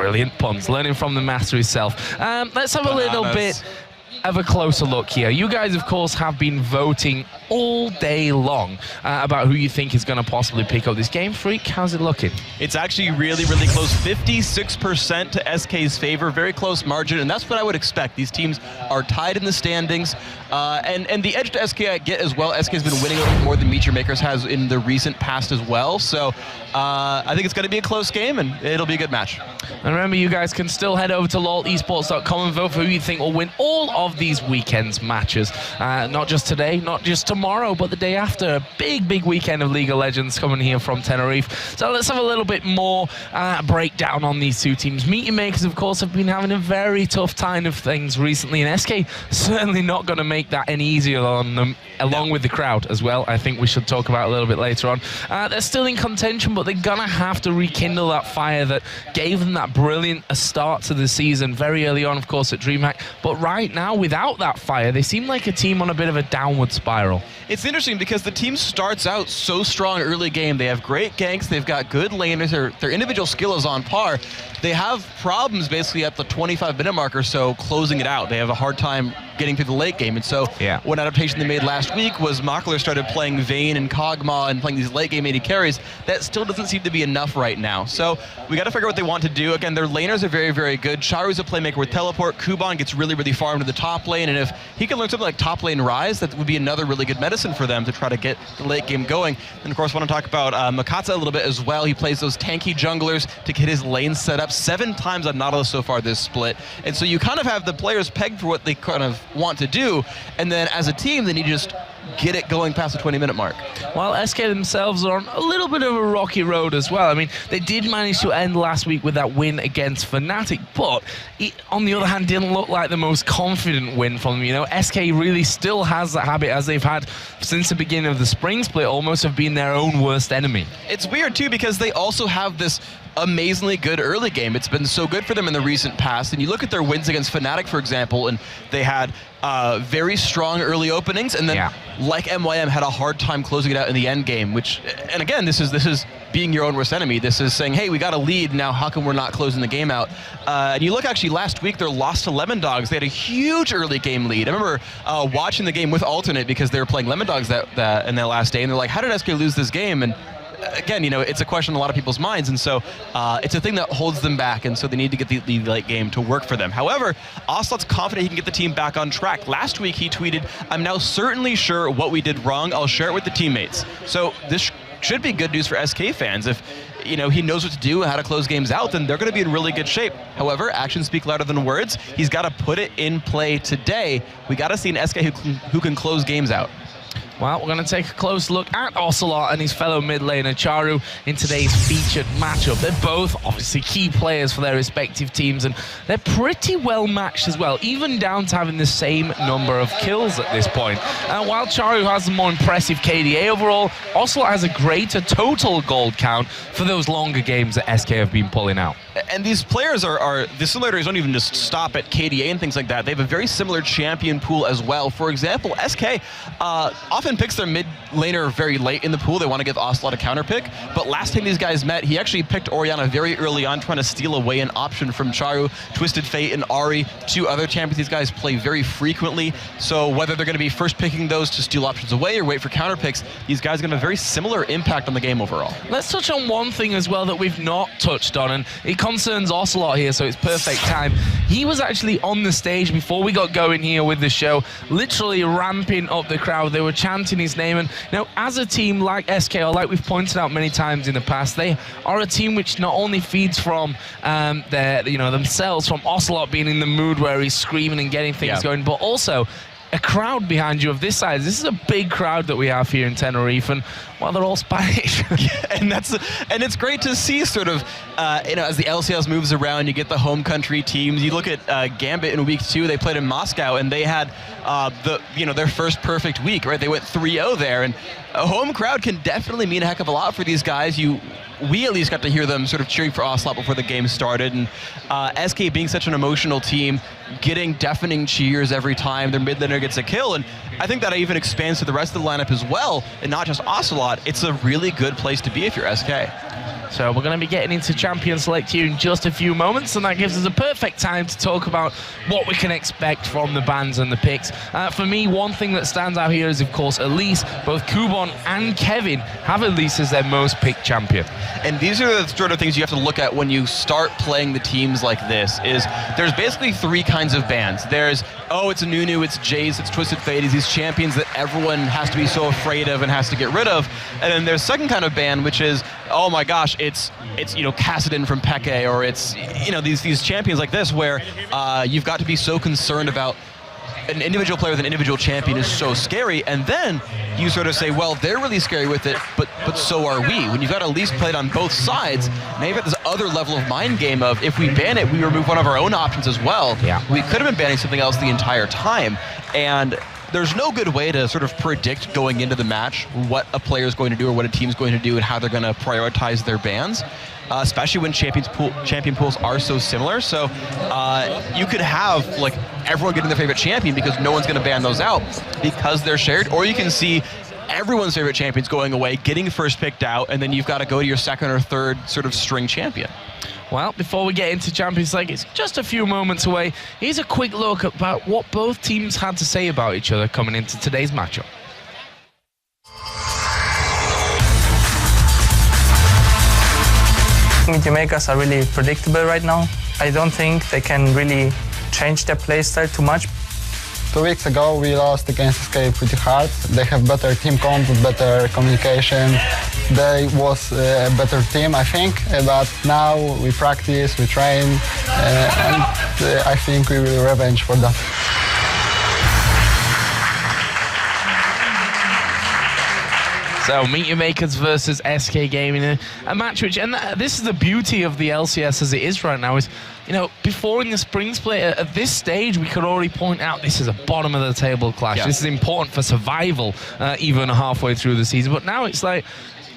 Brilliant puns, learning from the master himself. Let's have a little bit of a closer look here. You guys, of course, have been voting all day long about who you think is going to possibly pick up this game. Freak, how's it looking? It's actually really, really close. 56% to SK's favor, very close margin, and that's what I would expect. These teams are tied in the standings, and the edge to SK I get as well. SK's been winning a little more than Meteor Makers has in the recent past as well, so I think it's going to be a close game, and it'll be a good match. And remember, you guys can still head over to lolesports.com and vote for who you think will win all of these weekend's matches. Not just today, not just tomorrow, but the day after. A big, big weekend of League of Legends coming here from Tenerife. So let's have a little bit more breakdown on these two teams. Meteor Makers, of course, have been having a very tough time of things recently, and SK certainly not going to make that any easier on them, along with the crowd as well. I think we should talk about a little bit later on. They're still in contention, but they're going to have to rekindle that fire that gave them that brilliant start to the season very early on, of course, at DreamHack. But right now, without that fire, they seem like a team on a bit of a downward spiral. It's interesting because the team starts out so strong early game. They have great ganks, they've got good laners, their individual skill is on par. They have problems basically at the 25-minute mark or so closing it out. They have a hard time getting through the late game, and so one adaptation they made last week was Mockler started playing Vayne and Kog'Maw and playing these late game AD carries. That still doesn't seem to be enough right now. So we got to figure out what they want to do. Again, their laners are very, very good. Charu's a playmaker with teleport. Kuban gets really, really far into the top lane, and if he can learn something like top lane Rise, that would be another really good medicine for them to try to get the late game going. And of course, I want to talk about Makata a little bit as well. He plays those tanky junglers to get his lane set up 7 times on Nautilus so far this split. And so you kind of have the players pegged for what they kind of want to do, and then as a team, they need to just get it going past the 20-minute mark. Well, SK themselves are on a little bit of a rocky road as well. I mean, they did manage to end last week with that win against Fnatic, but it, on the other hand, didn't look like the most confident win from them. You know, SK really still has that habit, as they've had since the beginning of the spring split, almost have been their own worst enemy. It's weird, too, because they also have this amazingly good early game. It's been so good for them in the recent past, and you look at their wins against Fnatic, for example, and they had very strong early openings, and then like MYM had a hard time closing it out in the end game, which, and again, this is being your own worst enemy. This is saying, hey, we got a lead now, how come we're not closing the game out? And you look actually last week, they lost to Lemon Dogs. They had a huge early game lead. I remember watching the game with Alternate because they were playing Lemon Dogs that in that last day, and they're like, how did SK lose this game? And again, you know, it's a question in a lot of people's minds, and so it's a thing that holds them back, and so they need to get the late game to work for them. However, Ocelot's confident he can get the team back on track. Last week he tweeted, "I'm now certainly sure what we did wrong. I'll share it with the teammates." So this should be good news for SK fans. If you know he knows what to do and how to close games out, then they're going to be in really good shape. However, actions speak louder than words. He's got to put it in play today. We got to see an SK who can close games out. Well, we're going to take a close look at Ocelot and his fellow mid laner Charu in today's featured matchup. They're both obviously key players for their respective teams, and they're pretty well matched as well, even down to having the same number of kills at this point. While Charu has the more impressive KDA overall, Ocelot has a greater total gold count for those longer games that SK have been pulling out. And these players the similarities don't even just stop at KDA and things like that. They have a very similar champion pool as well. For example, SK often picks their mid laner very late in the pool. They want to give Ocelot a counter pick, but last time these guys met, he actually picked Orianna very early on, trying to steal away an option from Charu. Twisted Fate and Ahri, 2 other champions these guys play very frequently, so whether they're going to be first picking those to steal options away or wait for counter picks, these guys are going to have a very similar impact on the game overall. Let's touch on one thing as well that we've not touched on, and it concerns Ocelot here, so it's perfect time. He was actually on the stage before we got going here with the show, literally ramping up the crowd. They were chanting his name, and you know, as a team like SK, or like we've pointed out many times in the past, they are a team which not only feeds from themselves, from Ocelot being in the mood where he's screaming and getting things going, but also a crowd behind you of this size. This is a big crowd that we have here in Tenerife, and well, they're all Spanish. and it's great to see sort of, as the LCS moves around, you get the home country teams. You look at Gambit in week 2, they played in Moscow, and they had their first perfect week, right? They went 3-0 there, and a home crowd can definitely mean a heck of a lot for these guys. We at least got to hear them sort of cheering for Ocelot before the game started, and SK being such an emotional team, getting deafening cheers every time their mid laner gets a kill, and I think that even expands to the rest of the lineup as well, and not just Ocelot. It's a really good place to be if you're SK. So we're going to be getting into Champion Select here in just a few moments, and that gives us a perfect time to talk about what we can expect from the bans and the picks. For me, one thing that stands out here is, of course, Elise. Both Kubon and Kevin have Elise as their most picked champion. And these are the sort of things you have to look at when you start playing the teams like this. Is there's basically three kinds of bans. There's, oh, it's a Nunu, it's Jace, it's Twisted Fate, these champions that everyone has to be so afraid of and has to get rid of. And then there's second kind of ban, which is, oh my gosh, it's Kassadin from Peke, or it's these champions like this where you've got to be so concerned about an individual player with an individual champion is so scary, and then you sort of say, well, they're really scary with it, but so are we. When you've got Elise played on both sides, now you've got this other level of mind game of, if we ban it, we remove one of our own options as well. Yeah. We could have been banning something else the entire time, and there's no good way to sort of predict going into the match what a player is going to do or what a team's going to do and how they're going to prioritize their bans. Especially when champion pools are so similar. So you could have like everyone getting their favorite champion because no one's going to ban those out because they're shared, or you can see everyone's favorite champions going away, getting first picked out, and then you've got to go to your second or third sort of string champion. Well, before we get into Champions League, it's just a few moments away. Here's a quick look about what both teams had to say about each other coming into today's matchup. Jamaica's are really predictable right now. I don't think they can really change their playstyle too much. 2 weeks ago we lost against SK pretty hard. They have better team comp, better communication. They was a better team, I think, but now we practice, we train, and I think we will revenge for that. So, Meet Your Makers versus SK Gaming, a match which, and this is the beauty of the LCS as it is right now, is, before in the spring split, at this stage, we could already point out this is a bottom of the table clash. Yeah. This is important for survival, even halfway through the season. But now it's like,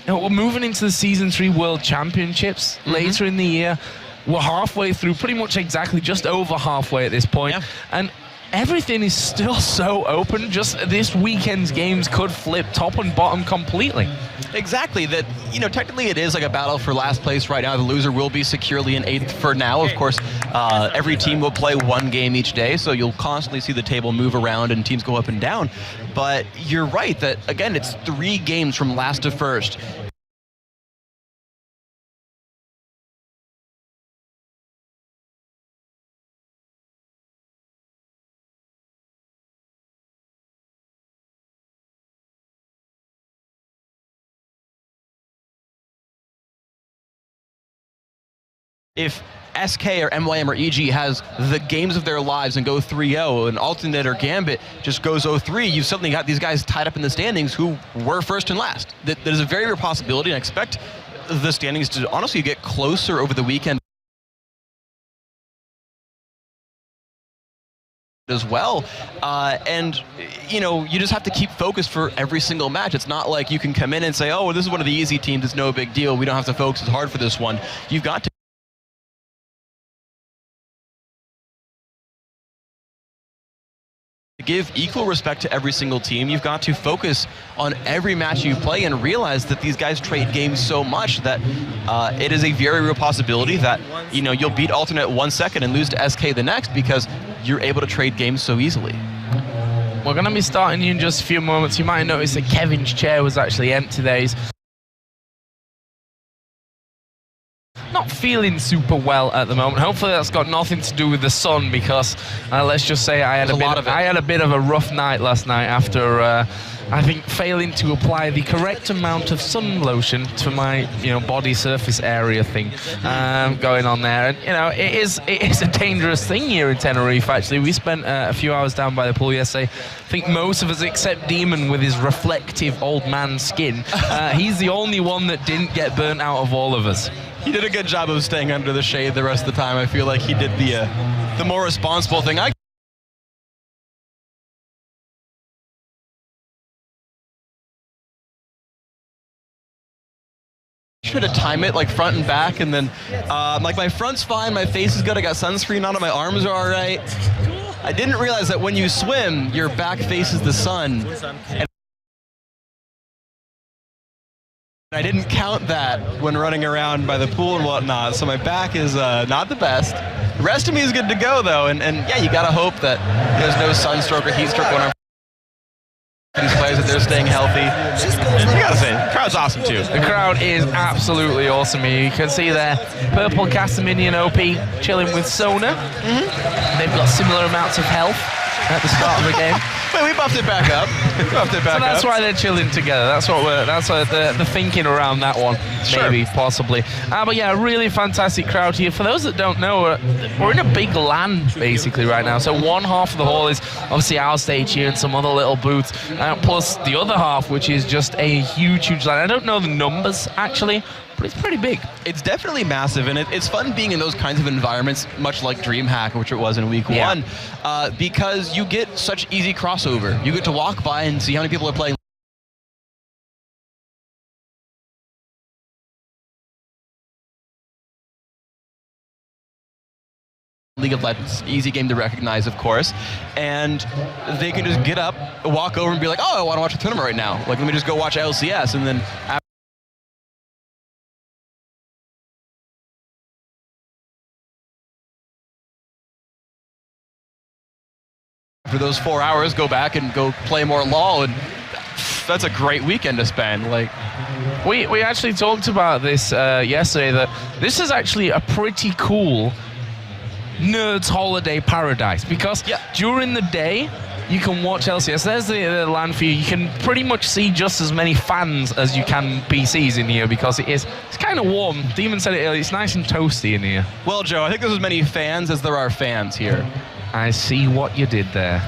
we're moving into the Season 3 World Championships later in the year. We're halfway through, pretty much exactly, just over halfway at this point. Yeah. And everything is still so open. Just this weekend's games could flip top and bottom completely. Exactly. That, technically it is like a battle for last place right now. The loser will be securely in 8th for now. Of course, every team will play one game each day, so you'll constantly see the table move around and teams go up and down. But you're right that, again, it's 3 games from last to first. If SK or MYM or EG has the games of their lives and go 3-0, and Alternate or Gambit just goes 0-3, you've suddenly got these guys tied up in the standings who were first and last. That is a very real possibility, and I expect the standings to honestly get closer over the weekend as well. And you just have to keep focused for every single match. It's not like you can come in and say, oh, well, this is one of the easy teams, it's no big deal, we don't have to focus as hard for this one. You've got to give equal respect to every single team. You've got to focus on every match you play and realize that these guys trade games so much that it is a very real possibility that you'll beat Alternate 1 second and lose to SK the next because you're able to trade games so easily. We're going to be starting in just a few moments. You might notice that Kevin's chair was actually empty there. He's not feeling super well at the moment. Hopefully that's got nothing to do with the sun, because let's just say I had a bit of a rough night last night after I think failing to apply the correct amount of sun lotion to my body surface area thing going on there. And it is a dangerous thing here in Tenerife. Actually, we spent a few hours down by the pool yesterday. I think most of us, except Demon with his reflective old man skin, he's the only one that didn't get burnt out of all of us. He did a good job of staying under the shade the rest of the time. I feel like he did the more responsible thing. I try to time it like front and back, and then like my front's fine, my face is good, I got sunscreen on it, my arms are all right. I didn't realize that when you swim, your back faces the sun. And I didn't count that when running around by the pool and whatnot, so my back is not the best. The rest of me is good to go, though, and yeah, you gotta hope that there's no sunstroke or heat stroke going on for these players, that they're staying healthy. You gotta say, the crowd's awesome, too. The crowd is absolutely awesome here. You can see there, Purple Castaminian OP chilling with Sona. They've got similar amounts of health at the start of the game. Wait, we buffed it back up. So that's why they're chilling together. That's the thinking around that one, maybe, possibly. But yeah, a really fantastic crowd here. For those that don't know, we're in a big LAN basically right now. So one half of the hall is obviously our stage here and some other little booths, plus the other half, which is just a huge LAN. I don't know the numbers actually, but it's pretty big. It's definitely massive, and it's fun being in those kinds of environments, much like DreamHack, which it was in week 1, because you get such easy crossover. You get to walk by and see how many people are playing League of Legends. Easy game to recognize, of course, and they can just get up, walk over, and be like, oh, I want to watch a tournament right now. Like, let me just go watch LCS, and then for those 4 hours, go back and go play more LoL, and that's a great weekend to spend. Like, we actually talked about this yesterday, that this is actually a pretty cool nerds holiday paradise, because during the day you can watch LCS. There's the LAN for you. You can pretty much see just as many fans as you can PCs in here, because it's kind of warm. Demon said it earlier, it's nice and toasty in here. Well, Joe, I think there's as many fans as there are fans here. I see what you did there.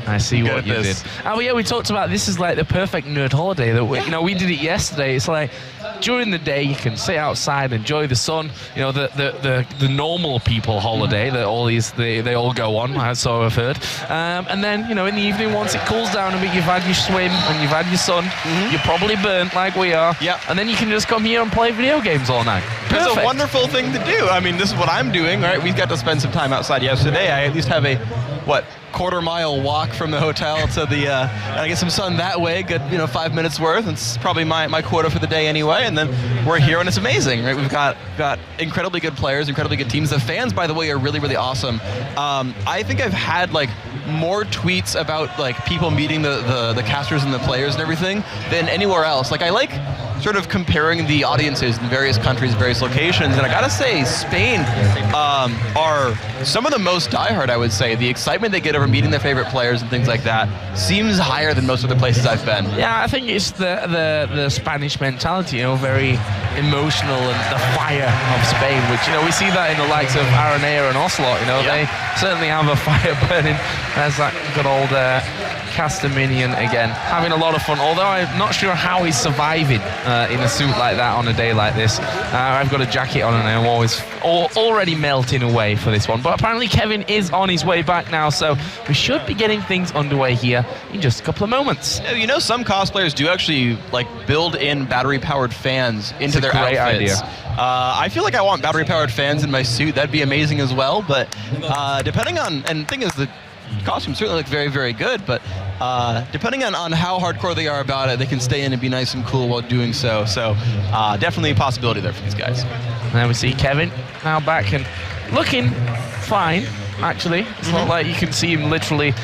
I see what you did. Oh yeah, we talked about this is like the perfect nerd holiday. That we did it yesterday. It's like during the day you can sit outside, enjoy the sun. You know, the normal people holiday that all these they all go on. So I've heard. And then in the evening, once it cools down a bit, you've had your swim and you've had your sun. You're probably burnt like we are. Yeah. And then you can just come here and play video games all night. Perfect. It's a wonderful thing to do. I mean, this is what I'm doing. Right? We got to spend some time outside yesterday. I at least have a quarter-mile walk from the hotel to the, and I get some sun that way, good, 5 minutes worth. It's probably my quota for the day anyway, and then we're here and it's amazing, right? We've got incredibly good players, incredibly good teams. The fans, by the way, are really, really awesome. I think I've had, more tweets about, people meeting the casters and the players and everything than anywhere else. I like sort of comparing the audiences in various countries, various locations, and I gotta say, Spain are some of the most diehard, I would say. The excitement they get over meeting their favorite players and things like that seems higher than most other places I've been. Yeah, I think it's the Spanish mentality, very emotional, and the fire of Spain, which, we see that in the likes of Aranea and Ocelot, they certainly have a fire burning. There's that good old Castaminian again, having a lot of fun, although I'm not sure how he's surviving in a suit like that on a day like this. I've got a jacket on and I'm already melting away for this one, but apparently Kevin is on his way back now, so we should be getting things underway here in just a couple of moments. Some cosplayers do actually build in battery-powered fans into their outfits. Idea. I feel like I want battery-powered fans in my suit. That'd be amazing as well, but depending on, and the thing is, the costumes certainly look very, very good, but depending on how hardcore they are about it, they can stay in and be nice and cool while doing so. So definitely a possibility there for these guys. And then we see Kevin now back and looking fine. Actually, it's not like you can see him literally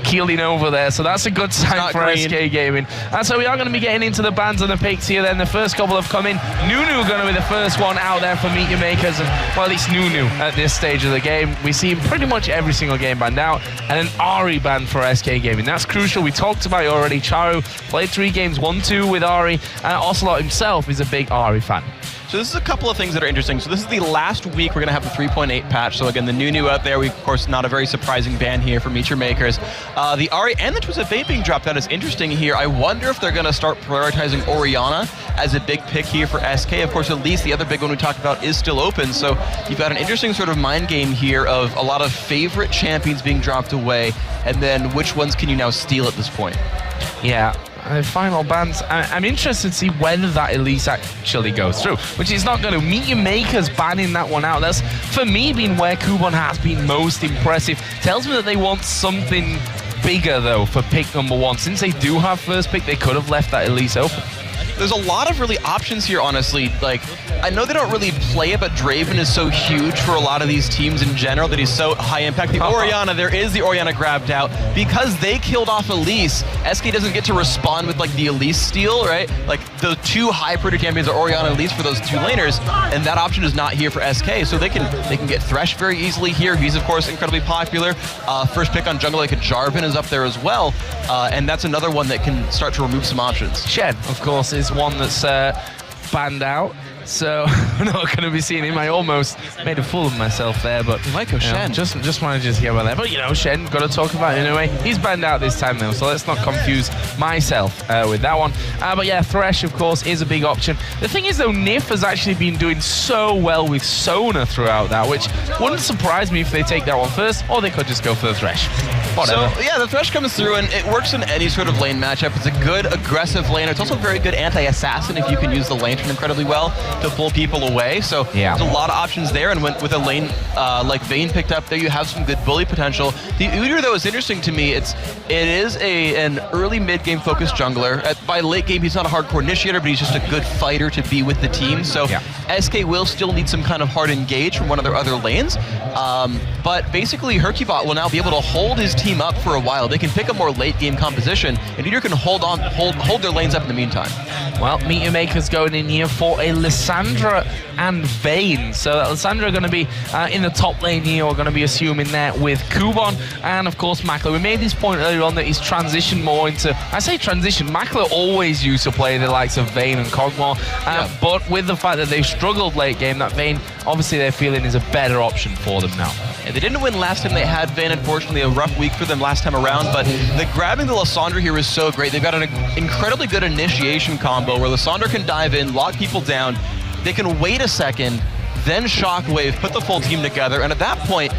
keeling over there, so that's a good sign for SK Gaming. And so we are going to be getting into the bans and the picks here then. The first couple have come in. Nunu going to be the first one out there for Meet Your Makers, and well, it's Nunu at this stage of the game. We see him pretty much every single game banned out, and an Ari ban for SK Gaming. That's crucial. We talked about it already. Charu played 3 games, 1-2 with Ari, and Ocelot himself is a big Ari fan. So this is a couple of things that are interesting. So this is the last week we're going to have the 3.8 patch. So again, the Nunu out there, we, of course, not a very surprising ban here for Meet Your Makers. The Ari and the Twisted Fate being dropped out is interesting here. I wonder if they're going to start prioritizing Orianna as a big pick here for SK. Of course, at least the other big one we talked about is still open. So you've got an interesting sort of mind game here of a lot of favorite champions being dropped away, and then which ones can you now steal at this point? Yeah. Final bans. I'm interested to see whether that Elise actually goes through, which is not going to. Meet Your Makers banning that one out. That's, for me, been where Kubon has been most impressive. Tells me that they want something bigger, though, for pick number 1. Since they do have first pick, they could have left that Elise open. there's a lot of really options here, honestly. Like, I know they don't really play it, but Draven is so huge for a lot of these teams in general that he's so high impact. The Orianna, there is the Orianna grabbed out. Because they killed off Elise, SK doesn't get to respond with like the Elise steal, right? Like the two high priority champions are Orianna and Elise for those two laners, and that option is not here for SK. So they can get Thresh very easily here. He's of course incredibly popular. First pick on jungle like a Jarvan is up there as well, and that's another one that can start to remove some options. Shen, of course, is one that's banned out. So I'm not going to be seeing him. I almost made a fool of myself there, but you might go Shen. Just wanted to get about that. But Shen, got to talk about it anyway. He's banned out this time though, so let's not confuse myself with that one. But yeah, Thresh, of course, is a big option. The thing is though, Nif has actually been doing so well with Sona throughout that, which wouldn't surprise me if they take that one first, or they could just go for the Thresh. Whatever. So yeah, the Thresh comes through and it works in any sort of lane matchup. It's a good aggressive lane. It's also a very good anti-assassin if you can use the lantern incredibly well to pull people away. So there's a lot of options there, and with a lane like Vayne picked up there, you have some good bully potential. The Udyr though is interesting to me. It is an early mid-game focused jungler. By late game, he's not a hardcore initiator, but he's just a good fighter to be with the team. So SK will still need some kind of hard engage from one of their other lanes. But basically, Hercubot will now be able to hold his team up for a while. They can pick a more late game composition, and Udyr can hold their lanes up in the meantime. Well, Meteor Maker's going in here for a Lissandra and Vayne. So Lissandra are going to be in the top lane here. We're going to be assuming there with Kubon and, of course, Makler. We made this point earlier on that he's transitioned more into... I say transition. Makler always used to play the likes of Vayne and Kog'Maw. But with the fact that they've struggled late game, that Vayne, obviously, they're feeling is a better option for them now. Yeah, they didn't win last time they had Vayne, unfortunately. A rough week for them last time around. But the grabbing the Lissandra here is so great. They've got an incredibly good initiation combo where Lissandra can dive in, lock people down. They can wait a second, then Shockwave, put the full team together, and at that point,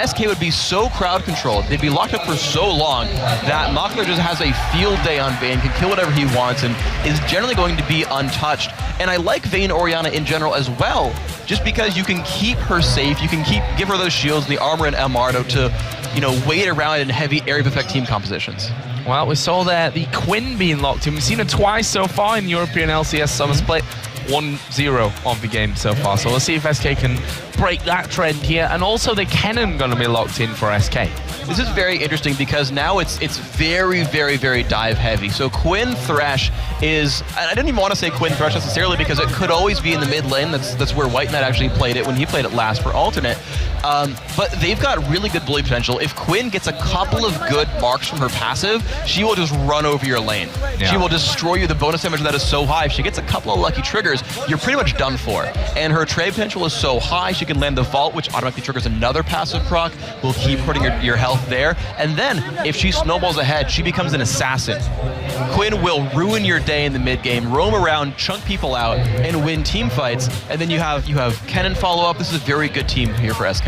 SK would be so crowd controlled, they'd be locked up for so long that Makler just has a field day on Vayne, can kill whatever he wants, and is generally going to be untouched. And I like Vayne Orianna in general as well, just because you can keep her safe, you can give her those shields, the armor and Amardo to, wait around in heavy area of effect team compositions. Well, we saw there the Quinn being locked in. We've seen it twice so far in the European LCS Summer Split. 1-0 of the game so far. So we'll see if SK can break that trend here. And also the Kennen going to be locked in for SK. This is very interesting because now it's very, very, very dive heavy. So Quinn Thresh is, I didn't even want to say Quinn Thresh necessarily because it could always be in the mid lane. That's where White Knight actually played it when he played it last for alternate. But they've got really good bully potential. If Quinn gets a couple of good marks from her passive, she will just run over your lane. She will destroy you. The bonus damage of that is so high. If she gets a couple of lucky triggers, you're pretty much done for. And her trade potential is so high, she can land the Vault, which automatically triggers another passive proc, will keep putting your health there. And then, if she snowballs ahead, she becomes an assassin. Quinn will ruin your day in the mid game, roam around, chunk people out, and win team fights. And then you have Kennen follow up. This is a very good team here for SK.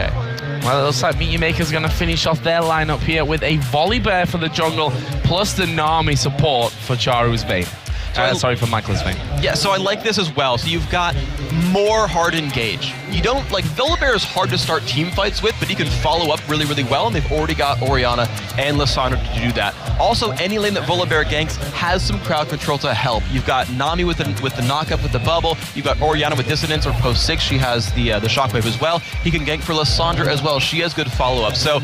Well, it looks like Meteor Maker's going to finish off their lineup here with a Volibear for the jungle, plus the Nami support for Charu's Vayne. Sorry, for Michael's Vayne. Yeah, so I like this as well. So you've got more hard engage. You don't, like, Volibear is hard to start team fights with, but he can follow up really, really well, and they've already got Orianna and Lissandra to do that. Also, any lane that Volibear ganks has some crowd control to help. You've got Nami with the knock-up with the bubble. You've got Orianna with Dissonance or post 6. She has the Shockwave as well. He can gank for Lissandra as well. She has good follow-up. So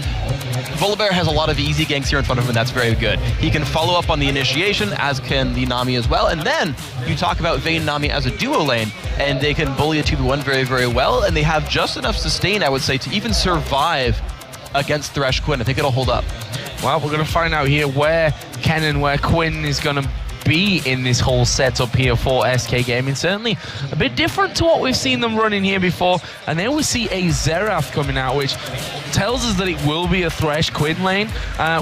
Volibear has a lot of easy ganks here in front of him, and that's very good. He can follow up on the initiation, as can the Nami as well. And then you talk about Vayne and Nami as a duo lane, and they can bully a 2v1 very, very well, and they have just enough sustain, I would say, to even survive against Thresh Quinn. I think it'll hold up. Well, we're going to find out here where Quinn is going to be in this whole setup here for SK Gaming. Certainly a bit different to what we've seen them running here before. And then we see a Xerath coming out, which tells us that it will be a Thresh Quinn lane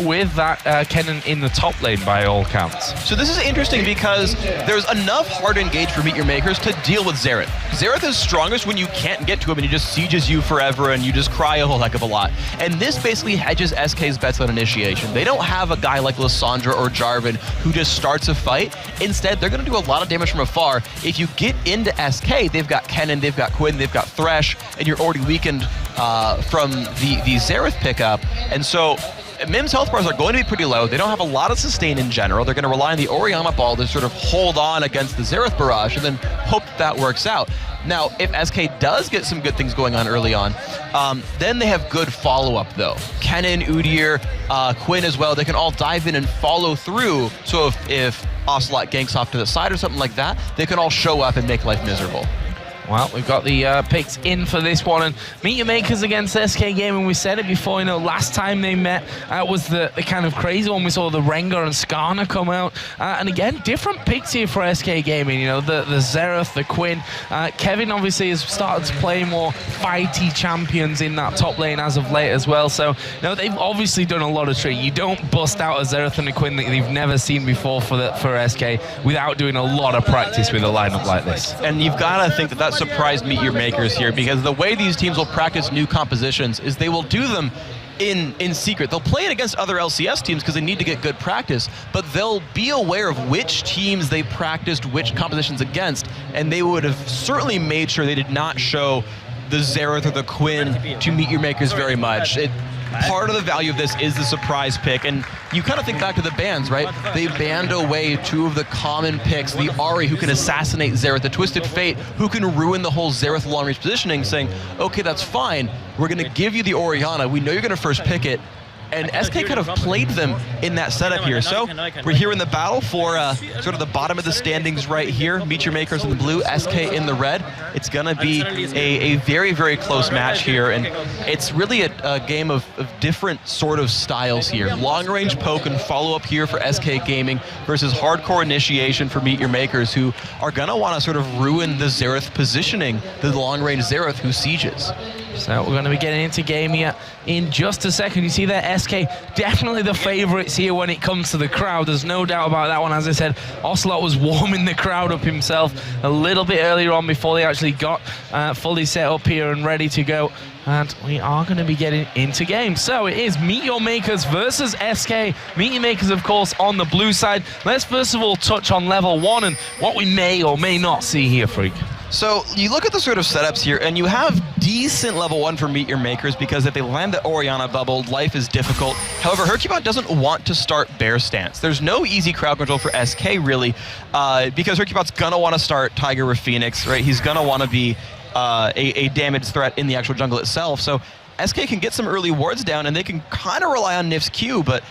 with that Kennen in the top lane by all counts. So this is interesting because there's enough hard engage for Meteor Makers to deal with Xerath. Xerath is strongest when you can't get to him and he just sieges you forever and you just cry a whole heck of a lot. And this basically hedges SK's bets on initiation. They don't have a guy like Lissandra or Jarvan who just starts a fight. Instead, they're going to do a lot of damage from afar. If you get into SK, they've got Kennen, they've got Quinn, they've got Thresh, and you're already weakened from the Xerath pickup, and so Mim's health bars are going to be pretty low. They don't have a lot of sustain in general. They're going to rely on the Orianna ball to sort of hold on against the Xerath barrage and then hope that works out. Now, if SK does get some good things going on early on, then they have good follow-up, though. Kennen, Udyr, Quinn as well, they can all dive in and follow through. So if Ocelot ganks off to the side or something like that, they can all show up and make life miserable. Well, we've got the picks in for this one, and Meet Your Makers against SK Gaming. We said it before, last time they met was the kind of crazy one. We saw the Rengar and Skarner come out, and again, different picks here for SK Gaming. The Xerath, the Quinn. Kevin obviously has started to play more fighty champions in that top lane as of late as well. So, they've obviously done a lot of training. You don't bust out a Xerath and a Quinn that you've never seen before for SK without doing a lot of practice with a lineup like this. And you've got to think that surprise Meet Your Makers here, because the way these teams will practice new compositions is they will do them in secret. They'll play it against other LCS teams because they need to get good practice, but they'll be aware of which teams they practiced which compositions against, and they would have certainly made sure they did not show the Xerath or the Quinn to Meet Your Makers very much. Part of the value of this is the surprise pick, and you kind of think back to the bans, right? They banned away two of the common picks, the Ahri, who can assassinate Xerath, the Twisted Fate, who can ruin the whole Xerath long-range positioning, saying, okay, that's fine, we're going to give you the Orianna, we know you're going to first pick it, and SK kind of played them in that setup here. So we're here in the battle for sort of the bottom of the standings right here. Meet Your Makers in the blue, SK in the red. It's going to be a very, very close match here, and it's really a game of different sort of styles here. Long-range poke and follow-up here for SK Gaming versus hardcore initiation for Meet Your Makers, who are going to want to sort of ruin the Xerath positioning, the long-range Xerath who sieges. So we're going to be getting into game here in just a second. You see there, SK definitely the favorites here when it comes to the crowd. There's no doubt about that one. As I said, Ocelot was warming the crowd up himself a little bit earlier on before they actually got fully set up here and ready to go. And we are going to be getting into game. So it is Meet Your Makers versus SK. Meet Your Makers, of course, on the blue side. Let's first of all touch on level 1 and what we may or may not see here, Freak. So you look at the sort of setups here, and you have decent level 1 for Meet Your Makers, because if they land the Orianna bubble, life is difficult. However, Hercubot doesn't want to start Bear Stance. There's no easy crowd control for SK, really, because Hercubot's going to want to start Tiger with Phoenix, right? He's going to want to be a damage threat in the actual jungle itself. So SK can get some early wards down, and they can kind of rely on Nif's Q, but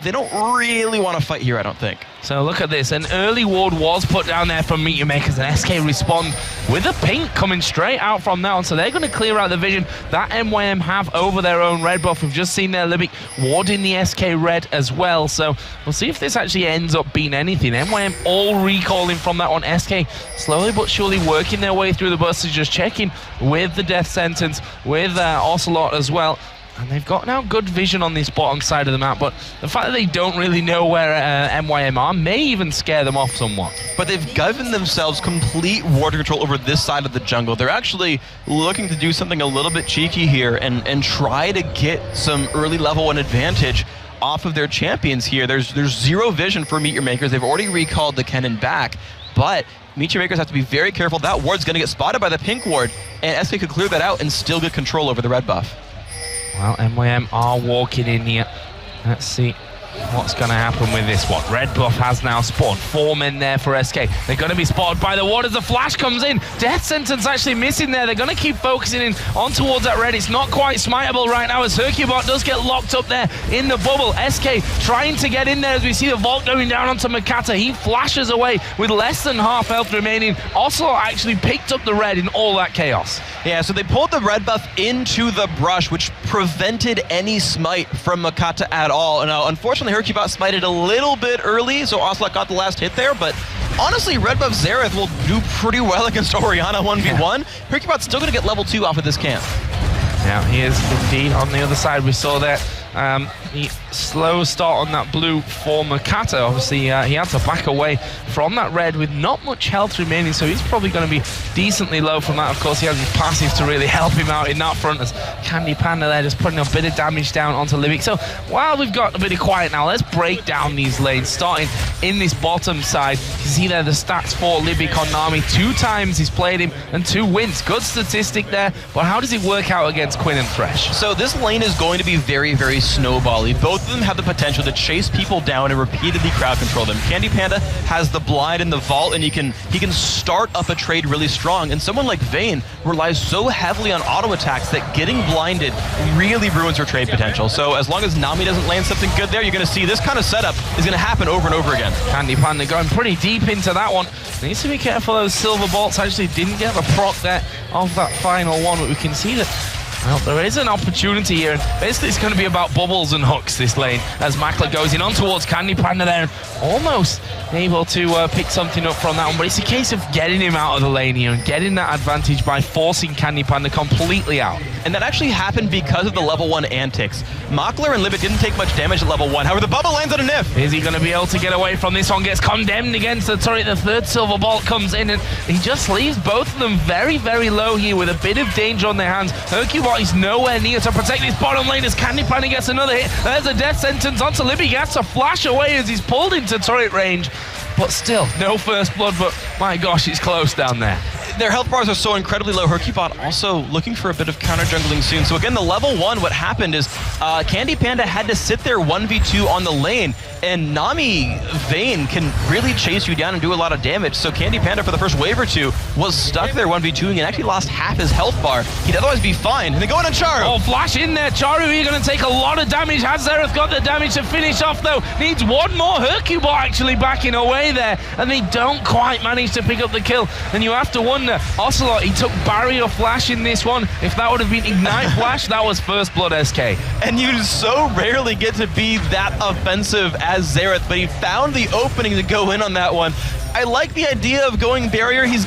they don't really want to fight here, I don't think. So look at this. An early ward was put down there from Meet Your Makers, and SK respond with a pink coming straight out from now on. So they're going to clear out the vision that MYM have over their own red buff. We've just seen there Libic warding the SK red as well. So we'll see if this actually ends up being anything. MYM all recalling from that one. SK slowly but surely working their way through the busters, just checking with the death sentence, with Ocelot as well. And they've got now good vision on this bottom side of the map, but the fact that they don't really know where MYM are may even scare them off somewhat. But they've given themselves complete ward control over this side of the jungle. They're actually looking to do something a little bit cheeky here and try to get some early level 1 advantage off of their champions here. There's zero vision for Meet Your Makers. They've already recalled the Kennen back, but Meet Your Makers have to be very careful. That ward's going to get spotted by the pink ward, and SK could clear that out and still get control over the red buff. Well, MYM are walking in here. Let's see what's going to happen with this one. Red buff has now spawned 4 men there for SK. They're going to be spotted by the ward as the flash comes in. Death sentence actually missing there. They're going to keep focusing in on towards that red. It's not quite smiteable right now as Hercubot does get locked up there in the bubble. SK trying to get in there as we see the vault going down onto Makata. He flashes away with less than half health remaining. Ocelot actually picked up the red in all that chaos. Yeah, so they pulled the red buff into the brush, which prevented any smite from Makata at all. Now, unfortunately, Hercubot smited a little bit early, so Ocelot got the last hit there, but honestly, red buff Xerath will do pretty well against Orianna 1v1. Yeah. Hercubot's still going to get level 2 off of this camp. Now, he is indeed on the other side. We saw that The slow start on that blue for Makata. Obviously, he had to back away from that red with not much health remaining, so he's probably going to be decently low from that. Of course, he has his passive to really help him out in that front, as Candy Panda there just putting a bit of damage down onto Libic. So while we've got a bit of quiet now, let's break down these lanes, starting in this bottom side. You can see there the stats for Libic on Nami. 2 times he's played him and 2 wins. Good statistic there, but how does it work out against Quinn and Thresh? So this lane is going to be very, very snowbally. Both of them have the potential to chase people down and repeatedly crowd control them. Candy Panda has the blind and the vault, and he can start up a trade really strong. And someone like Vayne relies so heavily on auto attacks that getting blinded really ruins her trade potential. So as long as Nami doesn't land something good there, you're going to see this kind of setup is going to happen over and over again. Candy Panda going pretty deep into that one. Needs to be careful. Those silver bolts actually didn't get the proc there of that final one, but we can see that, well, there is an opportunity here, and basically it's going to be about bubbles and hooks this lane as Makler goes in on towards Candy Panda there, and almost able to pick something up from that one, but it's a case of getting him out of the lane here and getting that advantage by forcing Candy Panda completely out. And that actually happened because of the level 1 antics. Makler and Libic didn't take much damage at level 1. However, the bubble lands on a Nif. Is he going to be able to get away from this one? Gets condemned against the turret. The 3rd silver bolt comes in, and he just leaves both of them very, very low here with a bit of danger on their hands. Hercubot is nowhere near to protect his bottom lane as Candy Panda gets another hit. There's a death sentence onto Libic. He has to flash away as he's pulled into turret range. But still, no first blood, but my gosh, it's close down there. Their health bars are so incredibly low. Hercubot also looking for a bit of counter jungling soon. So again, the level 1, what happened is Candy Panda had to sit there 1v2 on the lane, and Nami Vayne can really chase you down and do a lot of damage. So Candy Panda for the first wave or 2 was stuck there 1v2ing and actually lost half his health bar. He'd otherwise be fine. And then going on Charu. Oh, flash in there. Charu, you're going to take a lot of damage. Has Xerath got the damage to finish off though? Needs one more. Hercubot actually backing away there, and they don't quite manage to pick up the kill. And you have to wonder, Ocelot, he took barrier flash in this one. If that would have been ignite flash, that was first blood SK. And you so rarely get to be that offensive as Xerath, but he found the opening to go in on that one. I like the idea of going barrier. He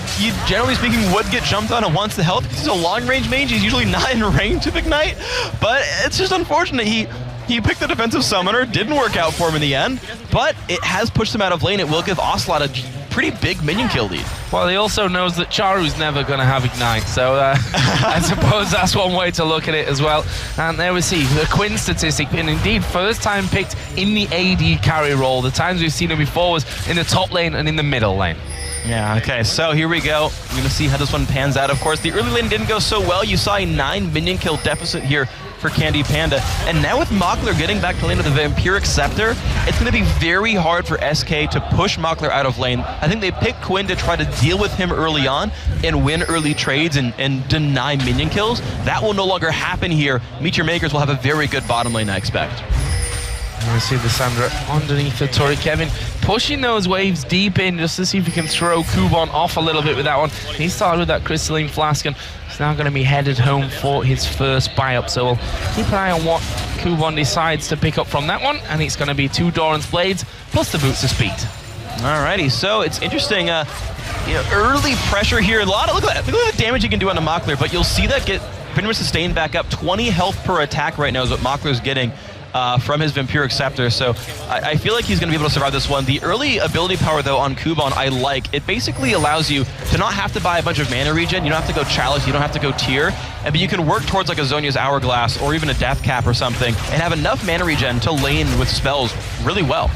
generally speaking would get jumped on and wants the health. He's a long range mage. He's usually not in range of ignite, but it's just unfortunate. He picked the defensive summoner, didn't work out for him in the end, but it has pushed him out of lane. It will give Ocelot a pretty big minion kill lead. Well, he also knows that Charu's never going to have ignite, so I suppose that's one way to look at it as well. And there we see the Quinn statistic, and indeed first time picked in the AD carry role. The times we've seen him before was in the top lane and in the middle lane. Yeah, okay, so here we go. We're going to see how this one pans out. Of course, the early lane didn't go so well. You saw a 9 minion kill deficit here for Candy Panda. And now with Makler getting back to lane with the Vampiric Scepter, it's going to be very hard for SK to push Makler out of lane. I think they picked Quinn to try to deal with him early on and win early trades and deny minion kills. That will no longer happen here. Meteor Makers will have a very good bottom lane, I expect. We see the Sandra underneath the turret. Kevin pushing those waves deep in just to see if he can throw Kubon off a little bit with that one. He started with that Crystalline Flask and he's now going to be headed home for his first buy-up. So we'll keep an eye on what Kubon decides to pick up from that one. And it's going to be 2 Doran's Blades plus the Boots of Speed. Alrighty, so it's interesting. Early pressure here. Look at the damage you can do on the Makler, but you'll see that get pretty much sustained back up. 20 health per attack right now is what Makler's getting from his Vampiric Scepter, so I feel like he's going to be able to survive this one. The early ability power, though, on Kubon, I like. It basically allows you to not have to buy a bunch of mana regen. You don't have to go Chalice, you don't have to go Tier, but you can work towards like a Zhonya's Hourglass or even a Death Cap or something and have enough mana regen to lane with spells really well.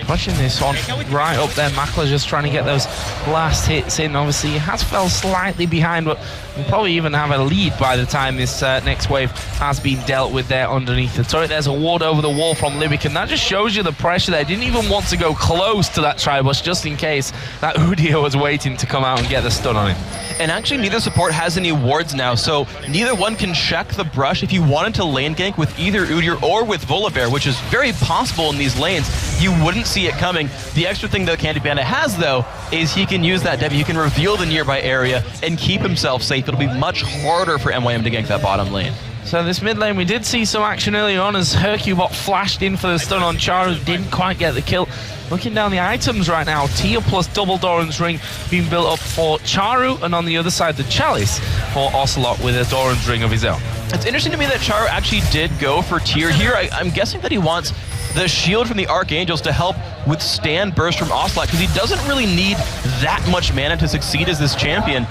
Pushing this on right up there. Makler just trying to get those last hits in. Obviously, he has fell slightly behind, but we'll probably even have a lead by the time this next wave has been dealt with there underneath the turret. There's a ward over the wall from Libic, and that just shows you the pressure there. Didn't even want to go close to that Tribush just in case that Udyr was waiting to come out and get the stun on him. And actually, neither support has any wards now, so neither one can check the brush. If you wanted to lane gank with either Udyr or with Volibear, which is very possible in these lanes, you wouldn't see it coming. The extra thing that Candy Panda has, though, is he can use that W. He can reveal the nearby area and keep himself safe. It'll be much harder for MYM to gank that bottom lane. So this mid lane, we did see some action early on as Hercubot flashed in for the stun on Charu, didn't quite get the kill. looking down the items right now, tier plus double Doran's Ring being built up for Charu, and on the other side, the Chalice for Ocelot with a Doran's Ring of his own. It's interesting to me that Charu actually did go for tier here. I'm guessing that he wants the shield from the Archangels to help withstand burst from Ocelot, because he doesn't really need that much mana to succeed as this champion,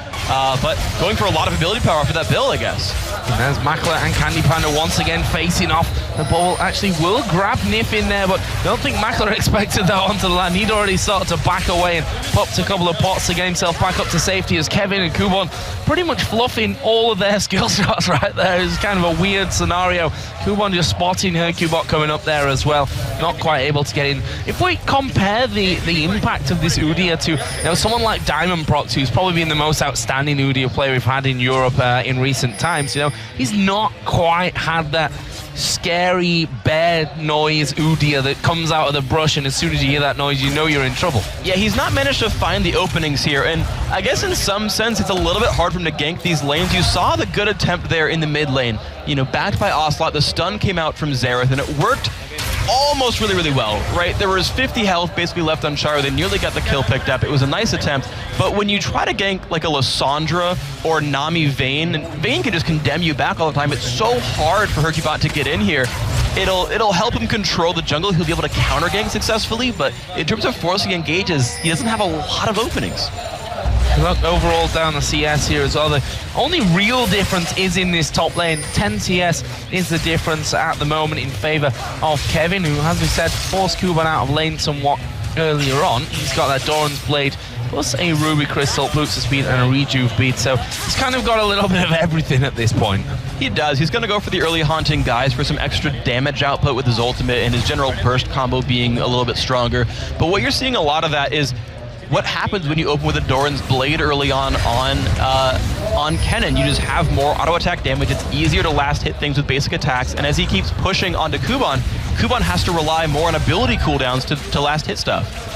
but going for a lot of ability power for that build, I guess. And there's Makler and Candy Panda once again facing off. The ball actually will grab Nif in there, but I don't think Makler expected that onto the land. He'd already started to back away and popped a couple of pots to get himself back up to safety, as Kevin and Kubon pretty much fluffing all of their skill shots right there. It's kind of a weird scenario. Kubon just spotting Hercubot coming up there as well, not quite able to get in. If we compare the impact of this Udyr to someone like Diamond Prox, who's probably been the most outstanding Udyr player we've had in Europe in recent times, he's not quite had that scary bear noise Udyr that comes out of the brush, and as soon as you hear that noise, you know you're in trouble. Yeah, he's not managed to find the openings here, and I guess in some sense it's a little bit hard for him to gank these lanes. You saw the good attempt there in the mid lane, backed by Ocelot. The stun came out from Xerath, and it worked almost really well, right? There was 50 health basically left on Charu. They nearly got the kill picked up. It was a nice attempt, but when you try to gank like a Lissandra or Nami Vayne, and Vayne can just condemn you back all the time, it's so hard for Hercubot to get in here. It'll help him control the jungle. He'll be able to counter gank successfully, but in terms of forcing engages, he doesn't have a lot of openings. Look overall down the CS here as well. The only real difference is in this top lane. 10 CS is the difference at the moment in favor of Kevin, who, as we said, forced Kuban out of lane somewhat earlier on. He's got that Doran's Blade plus a Ruby Crystal, boost of speed, and a rejuve beat, so he's kind of got a little bit of everything at this point. He does. He's going to go for the early Haunting Guise for some extra damage output with his ultimate and his general burst combo being a little bit stronger. But what you're seeing a lot of that is what happens when you open with a Doran's Blade early on Kennen. You just have more auto attack damage. It's easier to last hit things with basic attacks, and as he keeps pushing onto Kuban has to rely more on ability cooldowns to last hit stuff.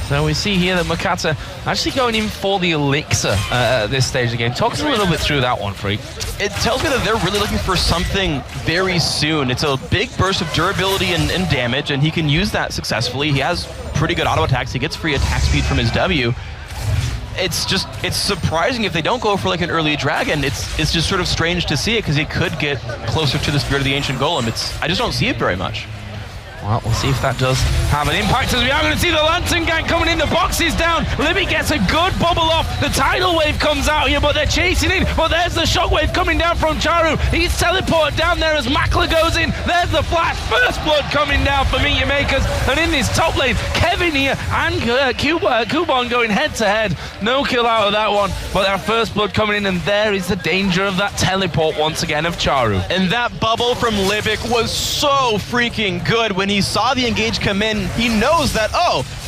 So we see here that Makata actually going in for the Elixir at this stage of the game. Talk us a little bit through that one, Freak. It tells me that they're really looking for something very soon. It's a big burst of durability and damage, and he can use that successfully. He has pretty good auto attacks. He gets free attack speed from his W. It's surprising if they don't go for like an early dragon. It's just sort of strange to see it, because he could get closer to the Spirit of the Ancient Golem. I just don't see it very much. Well, we'll see if that does have an impact, as we are going to see the Lantern Gang coming in. The box is down. Libby gets a good bubble off. The tidal wave comes out here, but they're chasing in. But there's the shockwave coming down from Charu. He's teleported down there as Makler goes in. There's the flash. First blood coming down for Meteor Makers. And in this top lane, Kevin here and Kuban going head to head. No kill out of that one, but that first blood coming in, and there is the danger of that teleport once again of Charu. And that bubble from Libic was so freaking good. When he saw the engage come in, he knows that,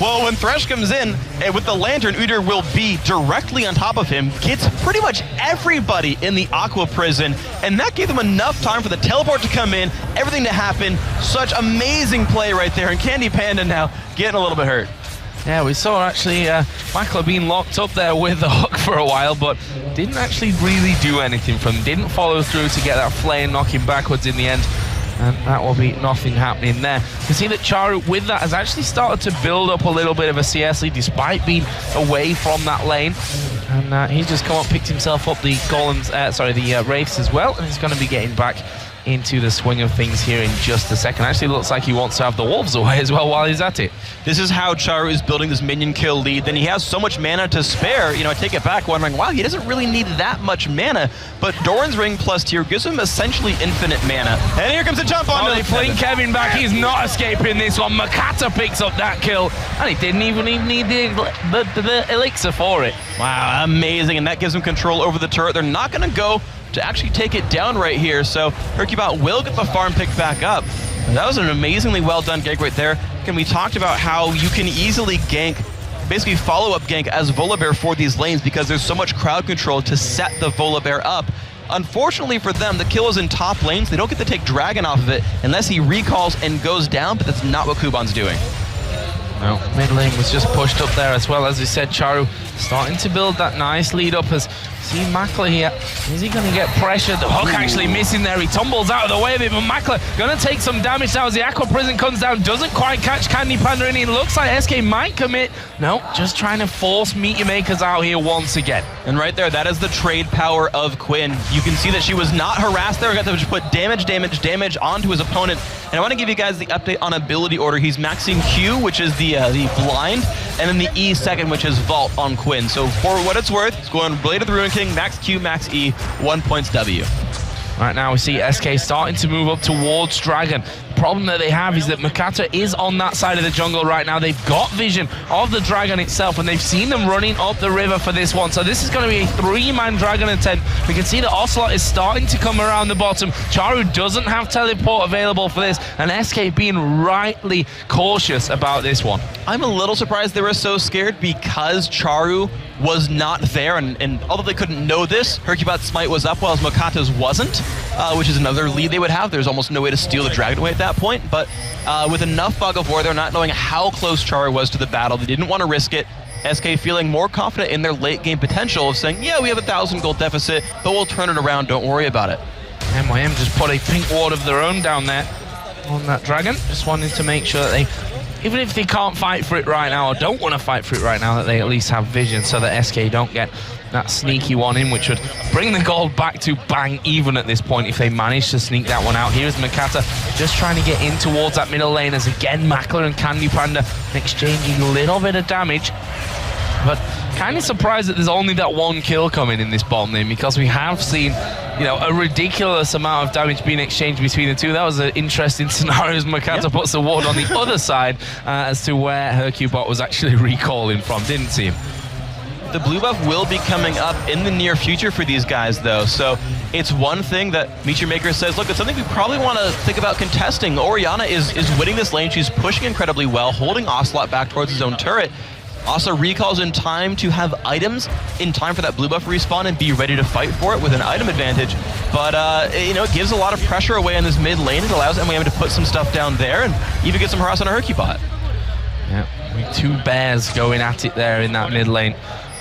when Thresh comes in with the Lantern, Udyr will be directly on top of him, gets pretty much everybody in the Aqua Prison, and that gave them enough time for the teleport to come in, everything to happen. Such amazing play right there, and Candy Panda now getting a little bit hurt. Yeah, we saw actually Makler being locked up there with the hook for a while, but didn't actually really do anything from him. Didn't follow through to get that flay and knock him backwards in the end. And that will be nothing happening there. You can see that Charu, with that, has actually started to build up a little bit of a CS lead despite being away from that lane. And he's just come up, picked himself up the golems, the wraiths as well, and he's going to be getting back into the swing of things here in just a second. Actually looks like he wants to have the wolves away as well while he's at it. This is how Charu is building this minion kill lead. Then he has so much mana to spare. I take it back wondering, wow, he doesn't really need that much mana, but Doran's Ring plus tier gives him essentially infinite mana. And here comes a jump on. They fling Kevin back. He's not escaping this one. Makata picks up that kill, and he didn't even need the elixir for it. Wow, amazing, and that gives him control over the turret. They're not going to go to actually take it down right here, so Hercubot will get the farm picked back up. And that was an amazingly well done gank right there. And we talked about how you can easily gank, basically follow-up gank as Volibear for these lanes, because there's so much crowd control to set the Volibear up. Unfortunately for them, the kill is in top lanes. They don't get to take Dragon off of it unless he recalls and goes down, but that's not what Kuban's doing. No, mid lane was just pushed up there as well. As we said, Charu starting to build that nice lead up as see Mackler here. Is he going to get pressured? The hook actually missing there. He tumbles out of the way of it, but Mackler going to take some damage now as the Aqua Prison comes down. Doesn't quite catch Candy Panda, and it looks like SK might commit. No, just trying to force Meteor Makers out here once again. And right there, that is the trade power of Quinn. You can see that she was not harassed there. Got to just put damage onto his opponent. And I want to give you guys the update on ability order. He's maxing Q, which is the blind, and then the E second, which is Vault on Quinn. So for what it's worth, he's going Blade of the Ruin King, max Q, max E, 1 points W. Right now we see SK starting to move up towards Dragon. The problem that they have is that Makata is on that side of the jungle right now. They've got vision of the Dragon itself, and they've seen them running up the river for this one. So this is going to be a 3-man Dragon attempt. We can see that Ocelot is starting to come around the bottom. Charu doesn't have teleport available for this, and SK being rightly cautious about this one. I'm a little surprised they were so scared because Charu was not there, and although they couldn't know this, Hercubot's smite was up while Makata's wasn't, which is another lead they would have. There's almost no way to steal the Dragon away at that point, but with enough Fog of War, they're not knowing how close Charu was to the battle. They didn't want to risk it. SK feeling more confident in their late game potential of saying, yeah, we have 1,000 gold deficit, but we'll turn it around, don't worry about it. MYM just put a pink ward of their own down there on that Dragon, just wanting to make sure that they, even if they can't fight for it right now, or don't want to fight for it right now, that they at least have vision so that SK don't get that sneaky one in, which would bring the gold back to bang even at this point if they manage to sneak that one out. Here's Makata just trying to get in towards that middle lane as again Mackler and Candy Panda exchanging a little bit of damage. But kind of surprised that there's only that one kill coming in this bottom lane, because we have seen, you know, a ridiculous amount of damage being exchanged between the two. That was an interesting scenario as Makata puts the ward on the other side as to where Hercubot was actually recalling from. Didn't see him. The blue buff will be coming up in the near future for these guys, though. So it's one thing that Meteor Maker says, look, it's something we probably want to think about contesting. Orianna is winning this lane. She's pushing incredibly well, holding Ocelot back towards his own turret. Also recalls in time to have items in time for that blue buff respawn and be ready to fight for it with an item advantage. But, you know, it gives a lot of pressure away in this mid lane. It allows MYM to put some stuff down there and even get some harass on a Hercubot. Yeah, 2 bears going at it there in that mid lane.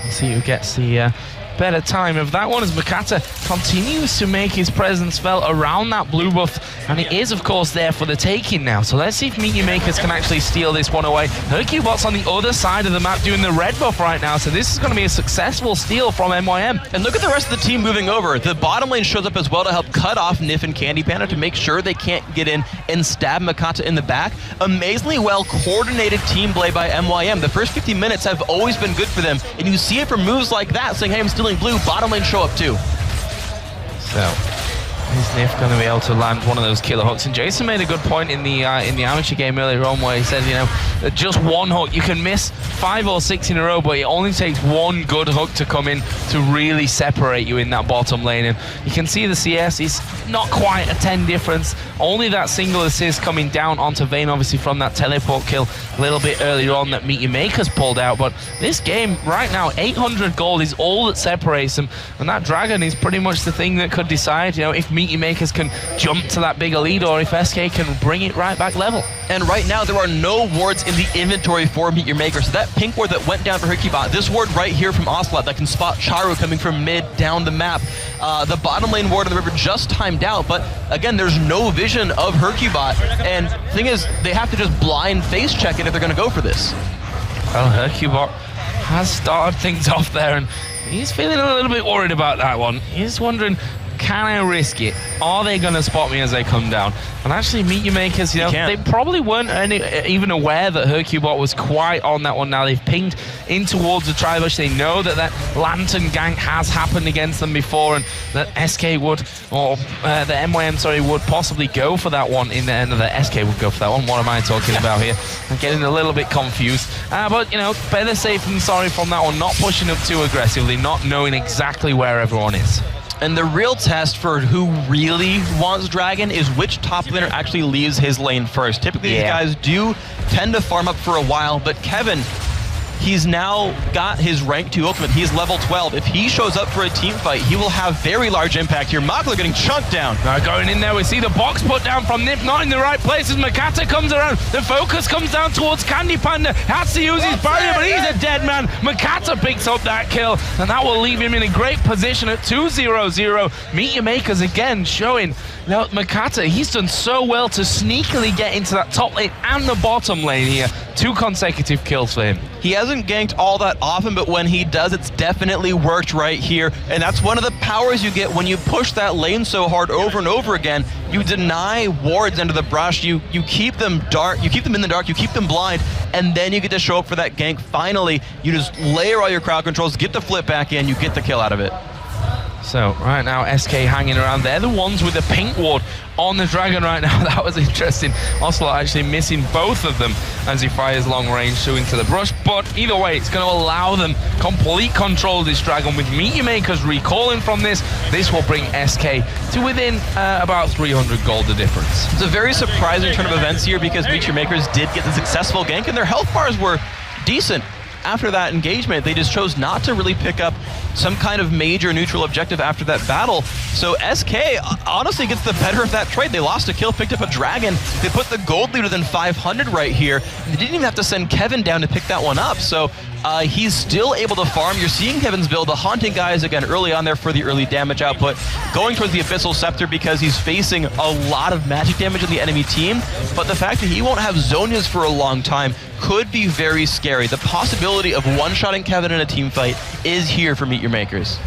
Let's see who gets the better time of that one as Makata continues to make his presence felt around that blue buff, and it is of course there for the taking now. So let's see if Meteor Makers can actually steal this one away. Hercubot's on the other side of the map doing the red buff right now, so this is going to be a successful steal from MYM. And look at the rest of the team moving over. The bottom lane shows up as well to help cut off Nif and Candy Panda to make sure they can't get in and stab Makata in the back. Amazingly well coordinated team play by MYM. The first 50 minutes have always been good for them, and you see it from moves like that, saying, hey, I'm stealing blue, bottom lane show up too. So is Nif going to be able to land one of those killer hooks? And Jason made a good point in the amateur game earlier on, where he said, you know, that just one hook, you can miss 5 or 6 in a row, but it only takes one good hook to come in to really separate you in that bottom lane. And you can see the CS is not quite a 10 difference. Only that single assist coming down onto Vayne, obviously from that teleport kill a little bit earlier on that Meteor Makers pulled out. But this game right now, 800 gold is all that separates them, and that Dragon is pretty much the thing that could decide, you know, if Meteor Makers can jump to that bigger lead or if SK can bring it right back level. And right now there are no wards in the inventory for Meteor Maker. So that pink ward that went down for Hercubot, this ward right here from Ocelot that can spot Charu coming from mid down the map. The bottom lane ward on the river just timed out, but again, there's no vision of Hercubot. And the thing is, they have to just blind face check it if they're going to go for this. Well, Hercubot has started things off there, and he's feeling a little bit worried about that one. He's wondering, can I risk it? Are they going to spot me as they come down? And actually, Meteor Makers, you know, they probably weren't even aware that Hercubot was quite on that one now. They've pinged in towards the Tribush. They know that that Lantern gank has happened against them before, and that SK would, or the MYM, sorry, would possibly go for that one in the end of the SK would go for that one. What am I talking about here? I'm getting a little bit confused. But, you know, better safe than sorry from that one. Not pushing up too aggressively, not knowing exactly where everyone is. And the real test for who really wants Dragon is which top laner actually leaves his lane first. Typically, these guys do tend to farm up for a while, but Kevin, he's now got his rank 2 ultimate. He's level 12. If he shows up for a team fight, he will have very large impact here. Makler getting chunked down. Going in there, we see the box put down from Nip, not in the right place as Makata comes around. The focus comes down towards Candy Panda. Has to use his barrier, but he's a dead man. Makata picks up that kill, and that will leave him in a great position at 2-0-0. Meet Your Makers again showing, you know, Makata, he's done so well to sneakily get into that top lane and the bottom lane here. 2 consecutive kills for him. He hasn't ganked all that often, but when he does, it's definitely worked right here. And that's one of the powers you get when you push that lane so hard over and over again. You deny wards into the brush, you keep them dark, you keep them in the dark, you keep them blind, and then you get to show up for that gank. Finally, you just layer all your crowd controls, get the flip back in, you get the kill out of it. So right now SK hanging around. They're the ones with the pink ward on the dragon right now. That was interesting. Ocelot actually missing both of them as he fires long range two into the brush. But either way, it's going to allow them complete control of this dragon with Meet Your Makers recalling from this. This will bring SK to within about 300 gold the difference. It's a very surprising turn of events here because Meet Your Makers did get the successful gank and their health bars were decent. After that engagement, they just chose not to really pick up some kind of major neutral objective after that battle. So SK honestly gets the better of that trade. They lost a kill, picked up a dragon. They put the gold lead within 500 right here. They didn't even have to send Kevin down to pick that one up. So he's still able to farm. You're seeing Kevin's build, the haunting guys again early on there for the early damage output, going towards the Abyssal Scepter because he's facing a lot of magic damage in the enemy team. But the fact that he won't have Zhonya's for a long time could be very scary. The possibility of one-shotting Kevin in a team fight is here for Meet Your Makers.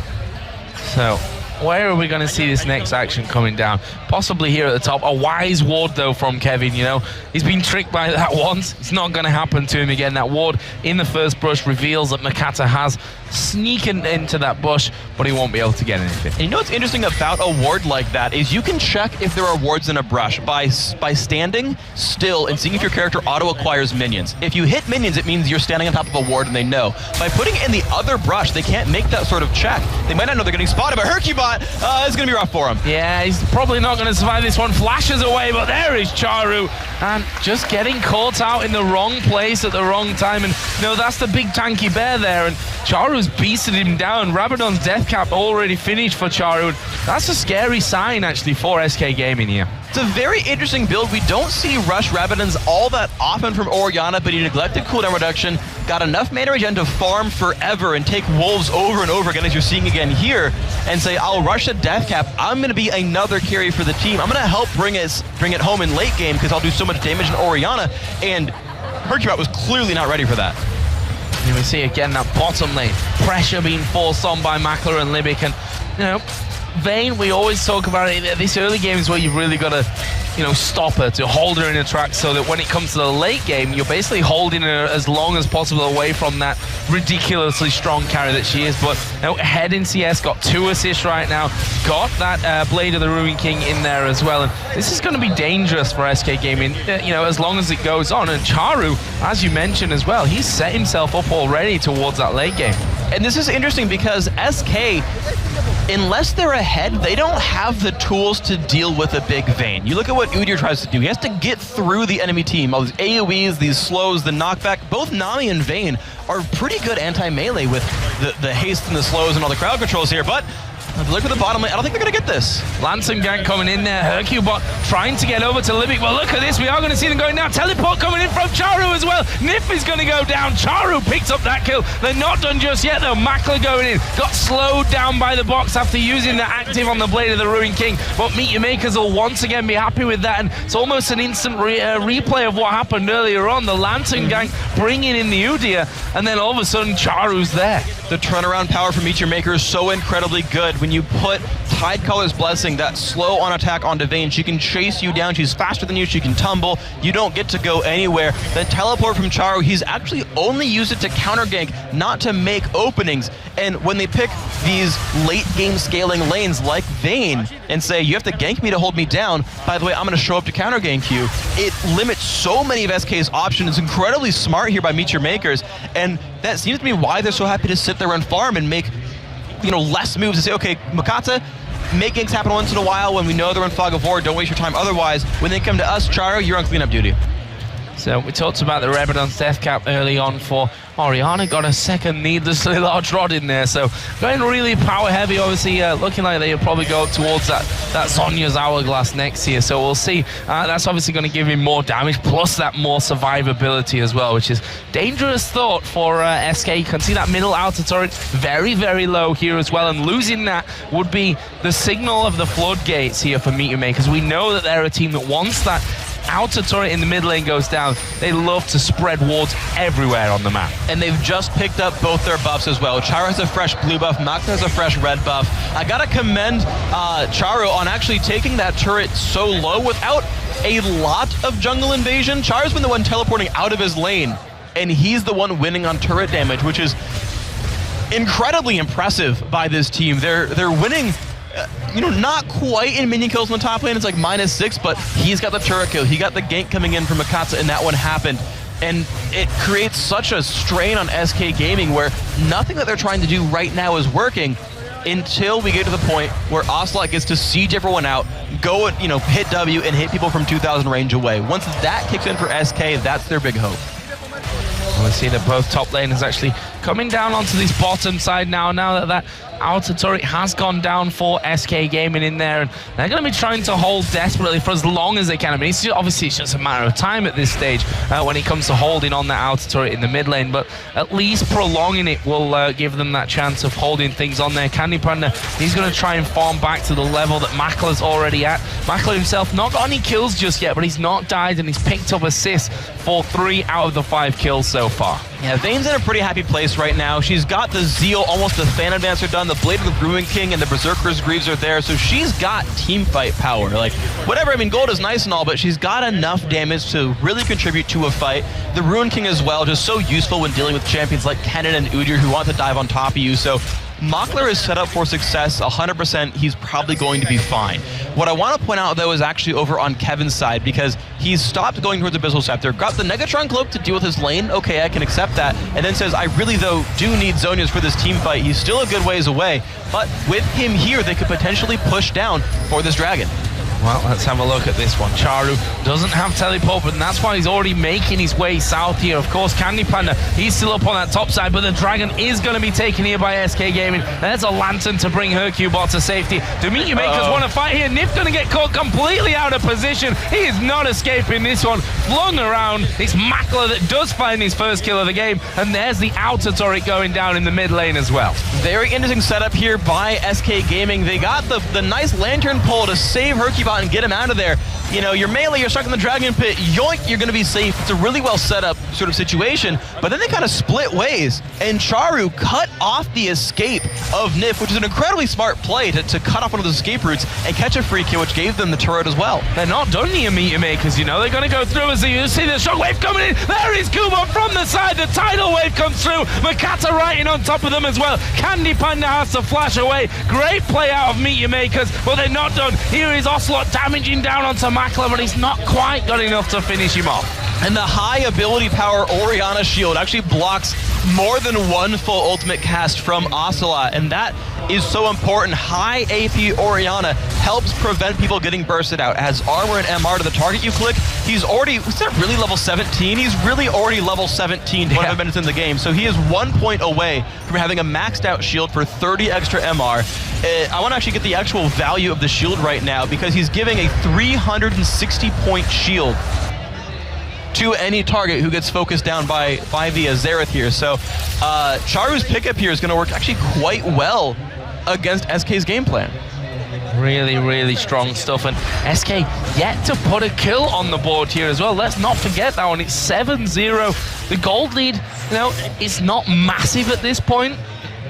So where are we going to see this next action coming down? Possibly here at the top. A wise ward, though, from Kevin, you know. He's been tricked by that once. It's not going to happen to him again. That ward in the first brush reveals that Makata has sneaking into that bush, but he won't be able to get anything. And you know what's interesting about a ward like that is you can check if there are wards in a brush by standing still and seeing if your character auto-acquires minions. If you hit minions, it means you're standing on top of a ward and they know. By putting it in the other brush, they can't make that sort of check. They might not know they're getting spotted, but Hercubot, it's going to be rough for him. Yeah, he's probably not going to survive this one. Flashes away, but there is Charu. And just getting caught out in the wrong place at the wrong time. And, you know, that's the big tanky bear there. And Charu's beasted him down. Rabadon's death cap already finished for Charu. That's a scary sign, actually, for SK Gaming here. It's a very interesting build. We don't see rush Rabadons all that often from Orianna, but he neglected cooldown reduction, got enough mana regen to farm forever and take wolves over and over again, as you're seeing again here, and say, I'll rush a death cap. I'm going to be another carry for the team. I'm going to help bring it home in late game because I'll do so much damage in Orianna, and Hercubot was clearly not ready for that. And we see again that bottom lane pressure being forced on by Makler and Libic, and you know, Vayne, we always talk about it. This early game is where you've really got to, you know, stop her, to hold her in a track, so that when it comes to the late game, you're basically holding her as long as possible away from that ridiculously strong carry that she is. But you know, Head in CS got 2 assists right now, got that Blade of the Ruin King in there as well, and this is going to be dangerous for SK Gaming, you know, as long as it goes on. And Charu, as you mentioned as well, he's set himself up already towards that late game. And this is interesting because SK, unless they're ahead, they don't have the tools to deal with a big Vayne. You look at what Udyr tries to do. He has to get through the enemy team. All these AoEs, these slows, the knockback. Both Nami and Vayne are pretty good anti-melee with the haste and the slows and all the crowd controls here, but look at the bottom lane. I don't think they're going to get this. Lancing gang coming in there. Hercubot trying to get over to Libic. Well, look at this. We are going to see them going down. Teleport coming in from Charu as well. Nif is going to go down. Charu picks up that kill. They're not done just yet, though. Makler going in. Got slowed down by the box after using the active on the Blade of the Ruin King. But Meet Your Makers will once again be happy with that. And it's almost an instant replay of what happened earlier on. The Lantern gang bringing in the Udyr. And then all of a sudden, Charu's there. The turnaround power from Meet Your Maker is so incredibly good. When you put Tidecaller's Blessing, that slow on attack onto Vayne, she can chase you down. She's faster than you. She can tumble. You don't get to go anywhere. The teleport from Charu, he's actually only used it to counter gank, not to make openings. And when they pick these late game scaling lanes like Vayne and say, you have to gank me to hold me down, by the way, I'm going to show up to counter gank you, it limits so many of SK's options. It's incredibly smart here by Meet Your Makers. And that seems to be why they're so happy to sit there and farm and make, you know, less moves and say, okay, Makata, make ganks happen once in a while when we know they're in Fog of War. Don't waste your time. Otherwise, when they come to us, Charu, you're on cleanup duty. So we talked about the Rebadon's death cap early on for Orianna. Got a second needlessly large rod in there. So going really power heavy, obviously looking like they'll probably go up towards that Zhonya's hourglass next year. So we'll see. That's obviously going to give him more damage, plus that more survivability as well, which is dangerous thought for SK. You can see that middle outer turret very, very low here as well. And losing that would be the signal of the floodgates here for Meteor Makers. We know that they're a team that once that outer turret in the mid lane goes down, they love to spread wards everywhere on the map. And they've just picked up both their buffs as well. Charu has a fresh blue buff, Makta has a fresh red buff. I gotta commend Charu on actually taking that turret so low without a lot of jungle invasion. Charu's been the one teleporting out of his lane, and he's the one winning on turret damage, which is incredibly impressive by this team. They're winning not quite in minion kills in the top lane. It's like -6, but he's got the turret kill. He got the gank coming in from Makata, and that one happened. And it creates such a strain on SK Gaming where nothing that they're trying to do right now is working until we get to the point where Ocelot gets to siege everyone out, go and, hit W and hit people from 2,000 range away. Once that kicks in for SK, that's their big hope. We see that both top laners actually coming down onto this bottom side now that outer turret has gone down for SK Gaming in there, and they're going to be trying to hold desperately for as long as they can. I mean, obviously it's just a matter of time at this stage when it comes to holding on that outer turret in the mid lane, but at least prolonging it will give them that chance of holding things on there. Candy Panda, he's going to try and farm back to the level that Makla's already at. Makla himself not got any kills just yet, but he's not died, and he's picked up assists for 3 out of the 5 kills so far. Yeah, Vayne's in a pretty happy place right now. She's got the Zeal, almost the Fan Advancer done. The Blade of the Ruin King and the Berserker's Greaves are there, so she's got team fight power. Like, whatever, I mean, gold is nice and all, but she's got enough damage to really contribute to a fight. The Ruin King as well, just so useful when dealing with champions like Kennen and Udyr who want to dive on top of you. So Makler is set up for success 100%. He's probably going to be fine. What I want to point out, though, is actually over on Kevin's side, because he's stopped going towards Abyssal Scepter, got the Negatron Cloak to deal with his lane. Okay, I can accept that. And then says, I really, though, do need Zhonya's for this team fight. He's still a good ways away, but with him here, they could potentially push down for this dragon. Well, let's have a look at this one. Charu doesn't have teleport, and that's why he's already making his way south here. Of course, Candy Panda, he's still up on that top side, but the dragon is going to be taken here by SK Gaming. There's a lantern to bring Hercubot to safety. Do Meteor Makers want to fight here? Nif going to get caught completely out of position. He is not escaping this one. Flung around. It's Makler that does find his first kill of the game, and there's the outer turret going down in the mid lane as well. Very interesting setup here by SK Gaming. They got the nice lantern pull to save Hercubot and get him out of there. You're melee, you're stuck in the dragon pit, yoink, you're going to be safe. It's a really well set up sort of situation, but then they kind of split ways, and Charu cut off the escape of Nif, which is an incredibly smart play to cut off one of those escape routes and catch a free kill, which gave them the turret as well. They're not done here, Meteor Makers, they're going to go through as you see the shockwave coming in. There is Kubo from the side, the tidal wave comes through, Makata riding on top of them as well. Candy Panda has to flash away. Great play out of Meteor Makers, but they're not done. Here is Ocelot damaging down onto Makler, but he's not quite got enough to finish him off. And the high ability power Orianna shield actually blocks more than one full ultimate cast from Ocelot, and that is so important. High AP Orianna helps prevent people getting bursted out. It has armor and MR to the target you click. He's already, is that really level 17? He's really already level 17 25 minutes in the game, so he is 1 point away from having a maxed out shield for 30 extra MR. I want to actually get the actual value of the shield right now, because he's giving a 360 point shield to any target who gets focused down by the Azereth here. So Charu's pickup here is going to work actually quite well against SK's game plan. Really, really strong stuff, and SK yet to put a kill on the board here as well. Let's not forget that one. It's 7-0. The gold lead, it's not massive at this point.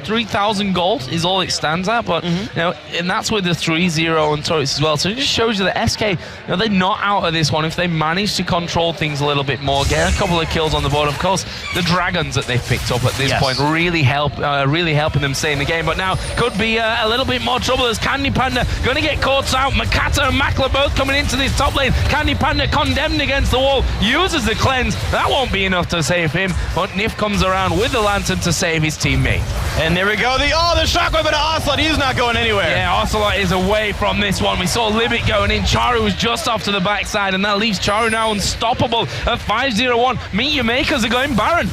3,000 gold is all it stands at, but and that's with the 3-0 on turrets as well. So it just shows you that SK, they're not out of this one if they manage to control things a little bit more, get a couple of kills on the board. Of course, the dragons that they've picked up at this point really helping them stay in the game. But now could be a little bit more trouble as Candy Panda going to get caught out. Makata and Makler both coming into this top lane. Candy Panda condemned against the wall, uses the cleanse. That won't be enough to save him, but Nif comes around with the lantern to save his teammate. And there we go. The shockwave into Ocelot. He's not going anywhere. Yeah, Ocelot is away from this one. We saw Limit going in. Charu was just off to the backside, and that leaves Charu now unstoppable at 5-0-1. Meet Your Makers are going Baron.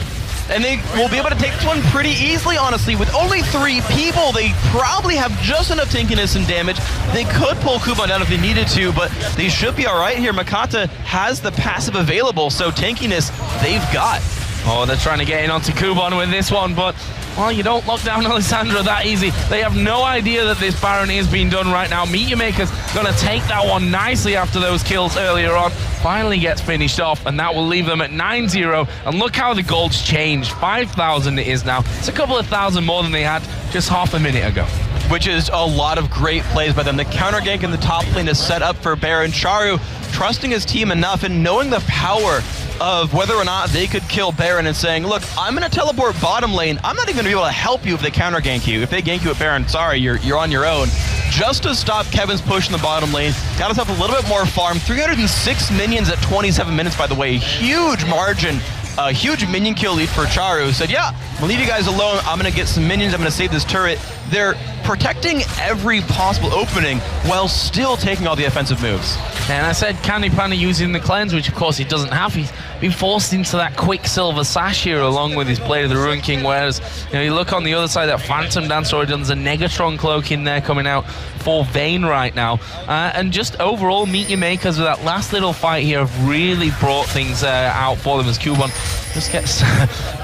And they will be able to take this one pretty easily, honestly. With only 3 people, they probably have just enough tankiness and damage. They could pull Kuban down if they needed to, but they should be all right here. Makata has the passive available, so tankiness they've got. Oh, they're trying to get in onto Kuban with this one, but, well, you don't lock down Alessandro that easy. They have no idea that this Baron is being done right now. Meet Your Makers gonna take that one nicely after those kills earlier on. Finally gets finished off, and that will leave them at 9-0. And look how the gold's changed. 5,000 it is now. It's a couple of thousand more than they had just half a minute ago. Which is a lot of great plays by them. The counter gank in the top lane is set up for Baron. Charu trusting his team enough and knowing the power of whether or not they could kill Baron and saying, look, I'm going to teleport bottom lane. I'm not even going to be able to help you if they counter gank you. If they gank you at Baron, sorry, you're on your own. Just to stop Kevin's push in the bottom lane. Got himself a little bit more farm. 306 minions at 27 minutes, by the way. Huge margin. A huge minion kill lead for Charu. Said, yeah, I'm gonna leave you guys alone. I'm gonna get some minions. I'm gonna save this turret. They're protecting every possible opening while still taking all the offensive moves. And I said Candy Panda using the cleanse, which of course he doesn't have. He's been forced into that Quicksilver Sash here along with his Blade of the Ruin King, whereas you look on the other side, that Phantom Dance already done. There's a Negatron Cloak in there coming out for Vayne right now. And just overall, Meet Your Makers with that last little fight here have really brought things out for them as Kuban just gets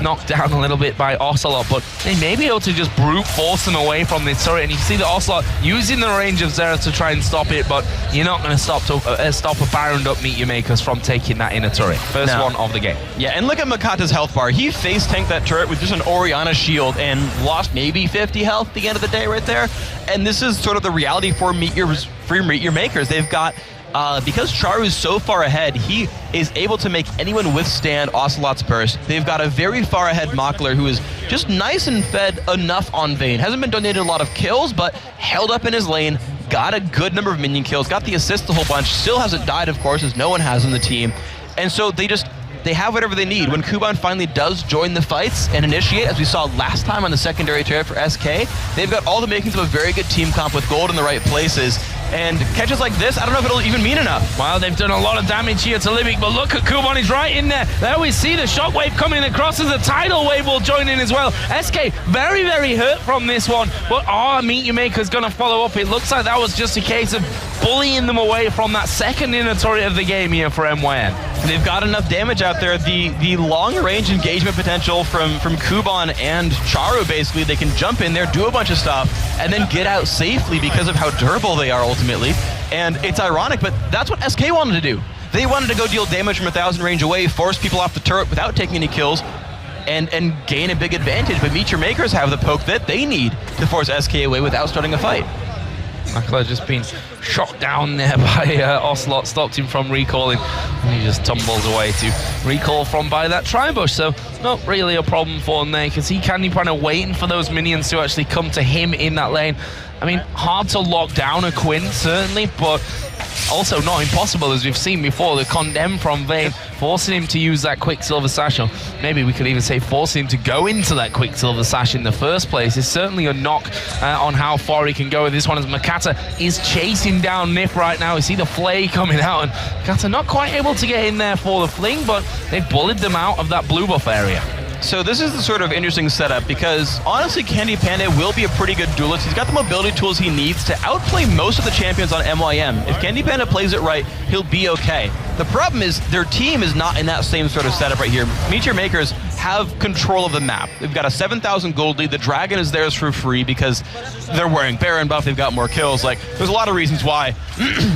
knocked down a little bit by Ocelot, but they may be able to just brute force them away from this turret. And you can see the Ocelot using the range of Zera to try and stop it, but you're not going to stop a Baron up Meet Your Makers from taking that inner turret. First one of the game. Yeah, and look at Makata's health bar. He face tanked that turret with just an Orianna shield and lost maybe 50 health at the end of the day right there. And this is sort of the reality for Meet Your Makers. They've got because Charu is so far ahead, he is able to make anyone withstand Ocelot's burst. They've got a very far ahead Mockler who is just nice and fed enough on Vayne. Hasn't been donated a lot of kills, but held up in his lane, got a good number of minion kills, got the assist a whole bunch, still hasn't died, of course, as no one has on the team. And so they have whatever they need. When Kuban finally does join the fights and initiate, as we saw last time on the secondary turret for SK, they've got all the makings of a very good team comp with gold in the right places. And catches like this, I don't know if it'll even mean enough. Well, they've done a lot of damage here to Libic, but look at Kuban, he's right in there. There we see the shockwave coming across as the tidal wave will join in as well. SK very, very hurt from this one, but Meet Your Maker's gonna follow up. It looks like that was just a case of bullying them away from that second inner turret of the game here for MYN. They've got enough damage out there. The long-range engagement potential from Kuban and Charu, basically, they can jump in there, do a bunch of stuff, and then get out safely because of how durable they are ultimately. And it's ironic, but that's what SK wanted to do. They wanted to go deal damage from 1,000 range away, force people off the turret without taking any kills, and gain a big advantage. But Meet Your Makers have the poke that they need to force SK away without starting a fight. Makler just been shot down there by Ocelot, stopped him from recalling, and he just tumbles away to recall from by that Tribush. So not really a problem for him there. You can see Candy Panda waiting for those minions to actually come to him in that lane. I mean, hard to lock down a Quinn, certainly, but also not impossible, as we've seen before. The condemn from Vayne, forcing him to use that Quicksilver Sash, or maybe we could even say forcing him to go into that Quicksilver Sash in the first place, is certainly a knock on how far he can go with this one, as Makata is chasing down Nif right now. We see the Flay coming out, and Makata not quite able to get in there for the fling, but they've bullied them out of that blue buff area. So this is the sort of interesting setup because honestly Candy Panda will be a pretty good duelist. He's got the mobility tools he needs to outplay most of the champions on MYM. If Candy Panda plays it right, he'll be okay. The problem is their team is not in that same sort of setup right here. Meet Your Makers have control of the map. They've got a 7,000 gold lead. The Dragon is theirs for free because they're wearing Baron buff. They've got more kills. Like, there's a lot of reasons why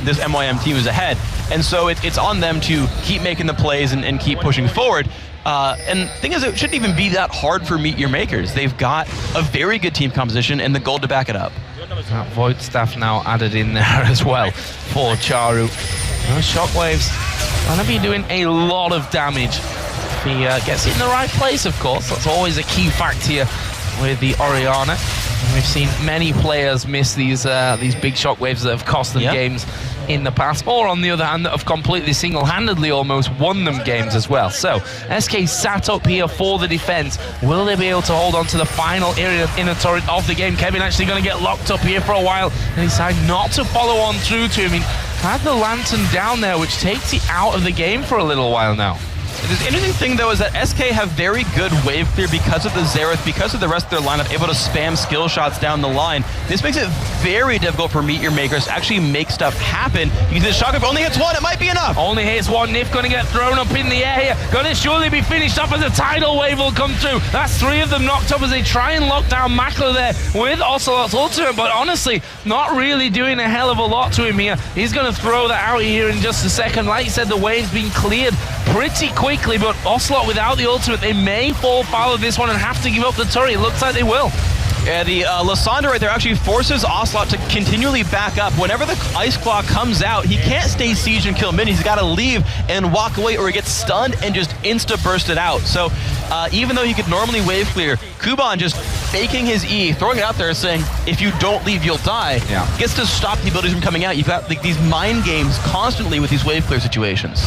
this MYM team is ahead. And so it's on them to keep making the plays and keep pushing forward. And the thing is, it shouldn't even be that hard for Meet Your Makers. They've got a very good team composition and the gold to back it up. That Void Staff now added in there as well for Charu. Those shockwaves going to be doing a lot of damage. If he gets it in the right place, of course. That's always a key factor here with the Orianna. And we've seen many players miss these big shockwaves that have cost them games in the past, or on the other hand, that have completely single-handedly almost won them games as well. So SK sat up here for the defense. Will they be able to hold on to the final inner turret of the game? Kevin actually going to get locked up here for a while and decide not to follow on through to him. He had the lantern down there, which takes it out of the game for a little while now. The interesting thing, though, is that SK have very good wave clear because of the Xerath, because of the rest of their lineup, able to spam skill shots down the line. This makes it very difficult for Meteor Makers to actually make stuff happen. You can see the Shock Wave only hits one, it might be enough. Only hits one. Nif going to get thrown up in the air here. Going to surely be finished off as a tidal wave will come through. That's 3 of them knocked up as they try and lock down Makler there with Ocelot's ultimate, but honestly, not really doing a hell of a lot to him here. He's going to throw that out here in just a second. Like you said, the wave's been cleared pretty quickly, but Ocelot without the ultimate, they may fall foul of this one and have to give up the turret. It looks like they will. Yeah, the Lysandra right there actually forces Ocelot to continually back up. Whenever the Ice Claw comes out, he can't stay siege and kill minions. He's got to leave and walk away, or he gets stunned and just insta-burst it out. So even though he could normally wave clear, Kuban just faking his E, throwing it out there saying, if you don't leave, you'll die, gets to stop the abilities from coming out. You've got like, these mind games constantly with these wave clear situations.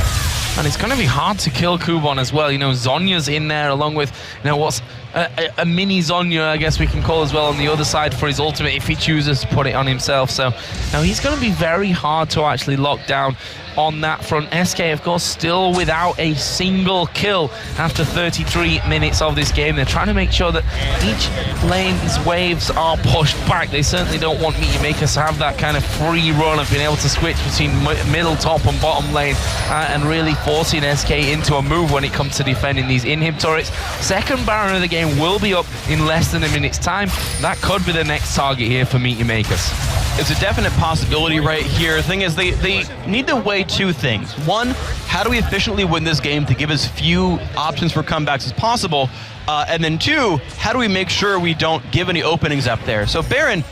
And it's going to be hard to kill Kuban as well. You know, Zonya's in there along with, you know, what's a mini Zonya, I guess we can call as well, on the other side for his ultimate if he chooses to put it on himself. So now he's going to be very hard to actually lock down on that front. SK, of course, still without a single kill after 33 minutes of this game. They're trying to make sure that each lane's waves are pushed back. They certainly don't want Meteor Makers to have that kind of free run of being able to switch between middle, top, and bottom lane and really forcing SK into a move when it comes to defending these inhib turrets. Second Baron of the game will be up in less than a minute's time. That could be the next target here for Meteor Makers. It's a definite possibility right here. The thing is, they need to weigh 2 things. One, how do we efficiently win this game to give as few options for comebacks as possible? And then 2, how do we make sure we don't give any openings up there? So Baron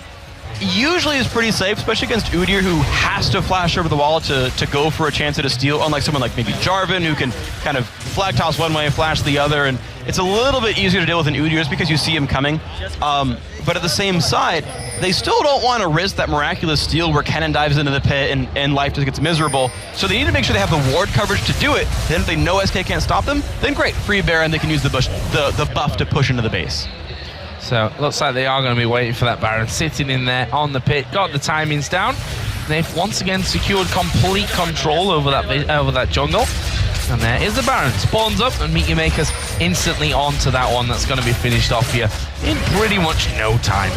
usually is pretty safe, especially against Udyr, who has to flash over the wall to go for a chance at a steal, unlike someone like maybe Jarvan, who can kind of flag toss one way and flash the other. And it's a little bit easier to deal with an Udyr just because you see him coming. But at the same side, they still don't want to risk that miraculous steal where Kennen dives into the pit and life just gets miserable. So they need to make sure they have the ward coverage to do it. Then if they know SK can't stop them, then great, free Baron, they can use the buff to push into the base. So looks like they are going to be waiting for that Baron, sitting in there on the pit, got the timings down. They've once again secured complete control over that jungle. And there is the Baron, spawns up, and Meteor Makers instantly onto that one. That's going to be finished off here in pretty much no time.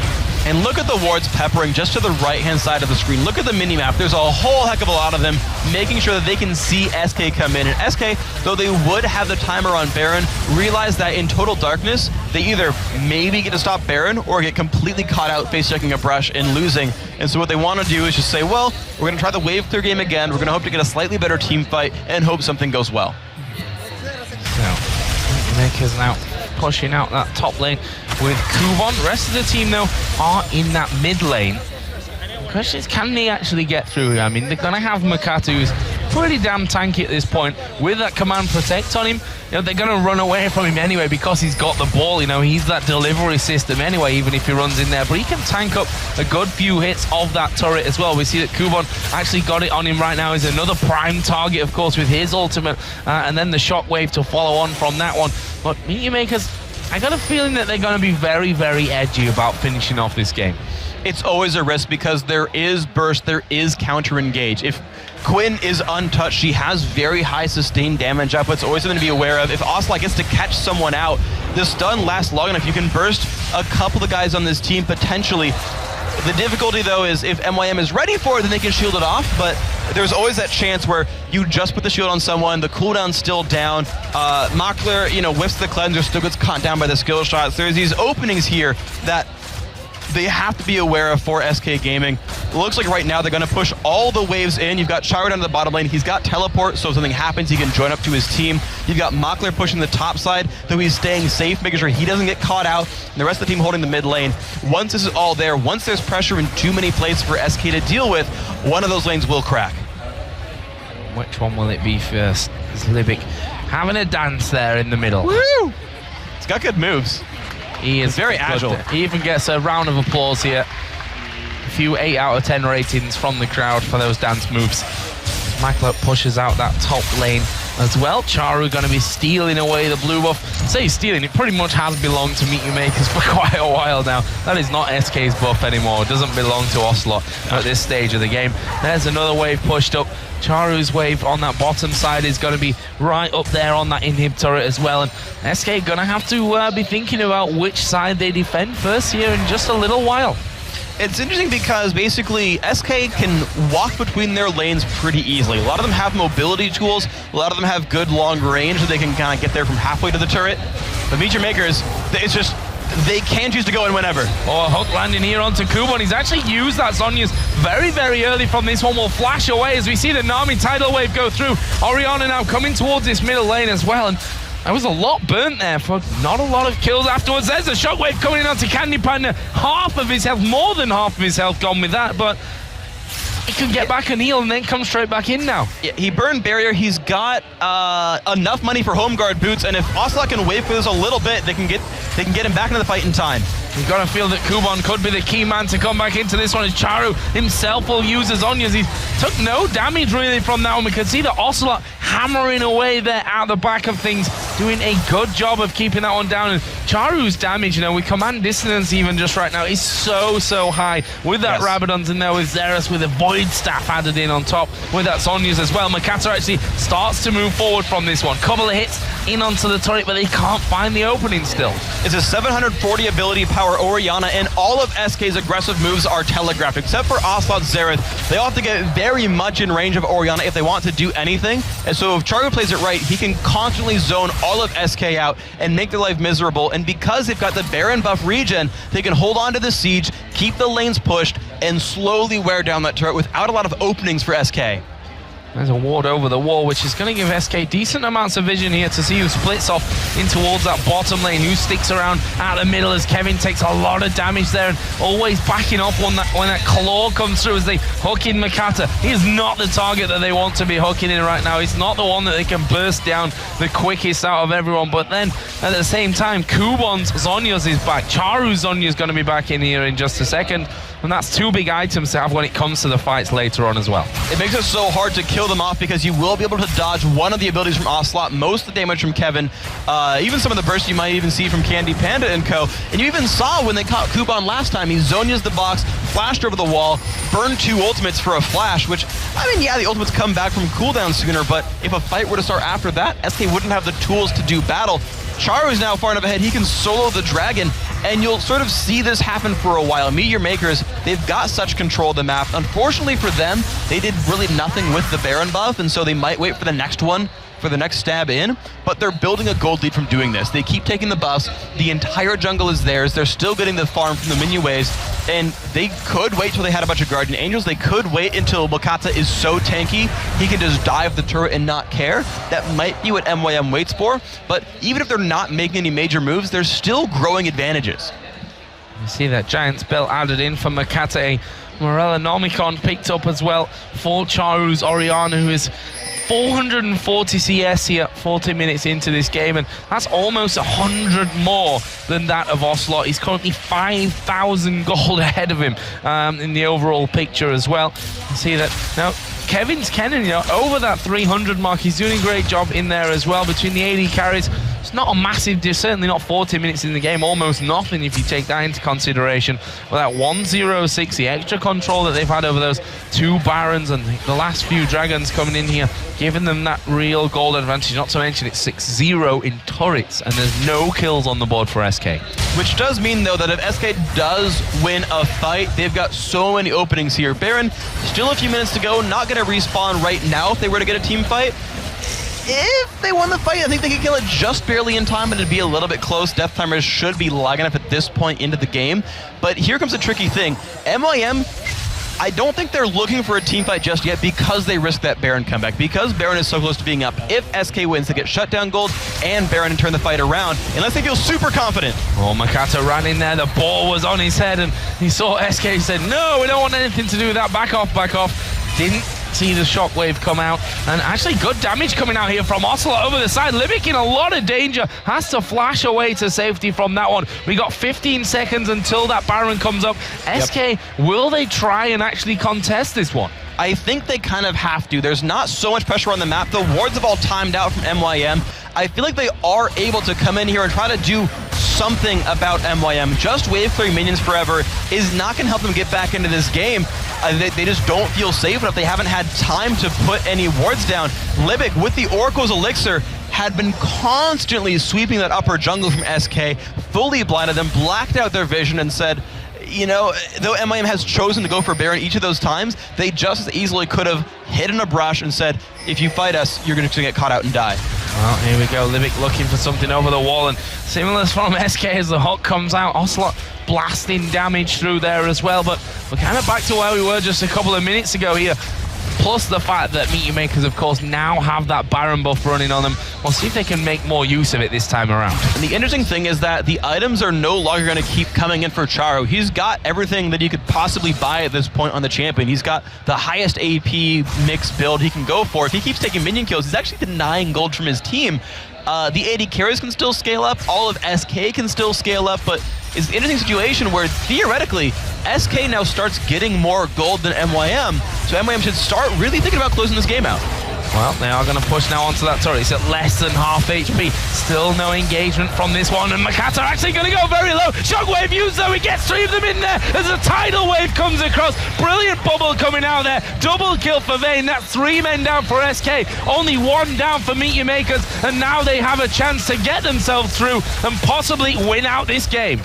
And look at the wards peppering just to the right-hand side of the screen. Look at the mini-map. There's a whole heck of a lot of them, making sure that they can see SK come in. And SK, though they would have the timer on Baron, realize that in total darkness, they either maybe get to stop Baron or get completely caught out face-checking a brush and losing. And so what they want to do is just say, well, we're going to try the wave clear game again. We're going to hope to get a slightly better team fight and hope something goes well. So, Makers now pushing out that top lane with Kuban. The rest of the team, though, are in that mid lane. The question is, can they actually get through? I mean, they're going to have Makatu, who's pretty damn tanky at this point. With that command protect on him, you know, they're going to run away from him anyway because he's got the ball. You know, he's that delivery system anyway, even if he runs in there. But he can tank up a good few hits of that turret as well. We see that Kuban actually got it on him right now. He's another prime target, of course, with his ultimate. And then the shockwave to follow on from that one. But Meteor Makers, I got a feeling that they're going to be very, very edgy about finishing off this game. It's always a risk because there is burst, there is counter engage. If Quinn is untouched, she has very high sustained damage up. It's always something to be aware of. If Ocelot gets to catch someone out, the stun lasts long enough. You can burst a couple of guys on this team potentially. The difficulty, though, is if MYM is ready for it, then they can shield it off, but there's always that chance where you just put the shield on someone, the cooldown's still down, Makler, you know, whiffs the cleanser, still gets caught down by the skill shots. There's these openings here that they have to be aware of for SK Gaming. It looks like right now they're going to push all the waves in. You've got Chairo down to the bottom lane. He's got teleport, so if something happens, he can join up to his team. You've got Makler pushing the top side, though he's staying safe, making sure he doesn't get caught out, and the rest of the team holding the mid lane. Once this is all there, once there's pressure in too many places for SK to deal with, one of those lanes will crack. Which one will it be first? Is Libic having a dance there in the middle? Woo! It's got good moves. He is very agile. He even gets a round of applause here few 8 out of 10 ratings from the crowd for those dance moves. Macklop pushes out that top lane as well. Charu going to be stealing away the blue buff. Say stealing, it pretty much has belonged to Meet Your Makers for quite a while now. That is not SK's buff anymore. It doesn't belong to Ocelot at this stage of the game. There's another wave pushed up. Charu's wave on that bottom side is going to be right up there on that inhib turret as well. And SK going to have to be thinking about which side they defend first here in just a little while. It's interesting because basically SK can walk between their lanes pretty easily. A lot of them have mobility tools, a lot of them have good long range so they can kind of get there from halfway to the turret. But Meet Your Makers, it's just, they can choose to go in whenever. Oh, a hook landing here onto Kubon. He's actually used that Zhonya's very, very early from this one. Will flash away as we see the Nami tidal wave go through. Orianna now coming towards this middle lane as well. And there was a lot burnt there for not a lot of kills afterwards. There's a shockwave coming in onto Candy Panda. Half of his health, more than half of his health gone with that, but he can get back a heal and then come straight back in now. Yeah, he burned barrier. He's got enough money for home guard boots, and if Ocelot can wait for this a little bit, they can get him back into the fight in time. You've got to feel that Kubon could be the key man to come back into this one, as Charu himself will use his Zhonya's. He took no damage really from that one. We could see the Ocelot hammering away there out the back of things, doing a good job of keeping that one down. And Charu's damage, with command dissonance even just right now, is so high. With that Rabadon's in there, with Xerath, with a Void Staff added in on top, with that Zhonya's as well. Makata actually starts to move forward from this one. Couple of hits in onto the turret, but they can't find the opening still. It's a 740 ability power Orianna, and all of SK's aggressive moves are telegraphed, except for Ocelot Xerath. They all have to get very much in range of Orianna if they want to do anything. And so if Charu plays it right, he can constantly zone all of SK out and make their life miserable. And because they've got the Baron buff regen, they can hold on to the siege, keep the lanes pushed, and slowly wear down that turret without a lot of openings for SK. There's a ward over the wall, which is going to give SK decent amounts of vision here to see who splits off in towards that bottom lane, who sticks around out the middle as Kevin takes a lot of damage there and always backing off when that claw comes through as they hook in Makata. He is not the target that they want to be hooking in right now. He's not the one that they can burst down the quickest out of everyone. But then at the same time, Kubon's Zhonya's is back. Charu's Zhonya is going to be back in here in just a second. And that's two big items to have when it comes to the fights later on as well. It makes it so hard to kill them off because you will be able to dodge one of the abilities from Ocelot, most of the damage from Kevin, even some of the bursts you might even see from Candy Panda and co. And you even saw when they caught Kubon last time, he Zhonya's the box, flashed over the wall, burned 2 ultimates for a flash, which, yeah, the ultimates come back from cooldown sooner, but if a fight were to start after that, SK wouldn't have the tools to do battle. Charu is now far enough ahead, he can solo the dragon, and you'll sort of see this happen for a while. Meet Your Makers, they've got such control of the map. Unfortunately for them, they did really nothing with the Baron buff, and so they might wait for the next one, for the next stab in, but they're building a gold lead from doing this. They keep taking the buffs, the entire jungle is theirs, they're still getting the farm from the minion waves, and they could wait till they had a bunch of Guardian Angels, they could wait until Makata is so tanky, he can just dive the turret and not care. That might be what MYM waits for, but even if they're not making any major moves, they're still growing advantages. You see that giant spell added in for Makata. Morella Nomicon picked up as well for Charu's Orianna, who is 440 CS here 40 minutes into this game, and that's almost 100 more than that of Ocelot. He's currently 5,000 gold ahead of him in the overall picture as well. You see that now Kevin's Kennen, over that 300 mark. He's doing a great job in there as well between the AD carries. It's not a massive, certainly not 40 minutes in the game, almost nothing if you take that into consideration. But that 106, the extra control that they've had over those 2 Barons and the last few Dragons coming in here, giving them that real gold advantage. Not to mention it's 6-0 in turrets, and there's no kills on the board for SK. Which does mean, though, that if SK does win a fight, they've got so many openings here. Baron, still a few minutes to go, not going to respawn right now if they were to get a team fight. If they won the fight, I think they could kill it just barely in time, but it'd be a little bit close. Death timers should be lag enough at this point into the game. But here comes a tricky thing. MYM, I don't think they're looking for a team fight just yet because they risk that Baron comeback. Because Baron is so close to being up, if SK wins, they get shutdown gold and Baron and turn the fight around, unless they feel super confident. Oh, Makata ran in there, the ball was on his head, and he saw SK, said, no, we don't want anything to do with that, back off, back off. Didn't see the shockwave come out, and actually good damage coming out here from Ocelot over the side. Libic in a lot of danger, has to flash away to safety from that one. We got 15 seconds until that Baron comes up. SK, will they try and actually contest this one? I think they kind of have to. There's not so much pressure on the map. The wards have all timed out from MYM. I feel like they are able to come in here and try to do something about MYM. Just wave clearing minions forever is not going to help them get back into this game. They just don't feel safe enough. They haven't had time to put any wards down. Libic, with the Oracle's Elixir, had been constantly sweeping that upper jungle from SK, fully blinded them, blacked out their vision, and said, you know, though MIM has chosen to go for Baron each of those times, they just as easily could have hidden a brush and said, if you fight us, you're going to get caught out and die. Well, here we go. Libic looking for something over the wall, and similar from SK as the Hawk comes out. Ocelot blasting damage through there as well, but we're kind of back to where we were just a couple of minutes ago here. Plus the fact that Meteor Makers, of course, now have that Baron buff running on them. We'll see if they can make more use of it this time around. And the interesting thing is that the items are no longer going to keep coming in for Charo. He's got everything that he could possibly buy at this point on the champion. He's got the highest AP mix build he can go for. If he keeps taking minion kills, he's actually denying gold from his team. The AD carries can still scale up, all of SK can still scale up, but it's an interesting situation where theoretically SK now starts getting more gold than MYM, so MYM should start really thinking about closing this game out. Well, they are going to push now onto that turret. It's at less than half HP. Still no engagement from this one, and Makata actually going to go very low. Shockwave used though, he gets 3 of them in there as a tidal wave comes across. Brilliant bubble coming out there. Double kill for Vayne. That's 3 men down for SK. Only 1 down for Meteor Makers, and now they have a chance to get themselves through and possibly win out this game.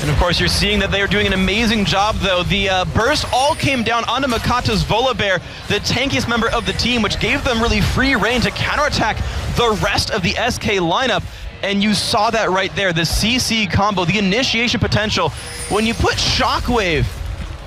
And of course, you're seeing that they are doing an amazing job, though. The burst all came down onto Makata's Volibear, the tankiest member of the team, which gave them really free reign to counterattack the rest of the SK lineup. And you saw that right there, the CC combo, the initiation potential. When you put Shockwave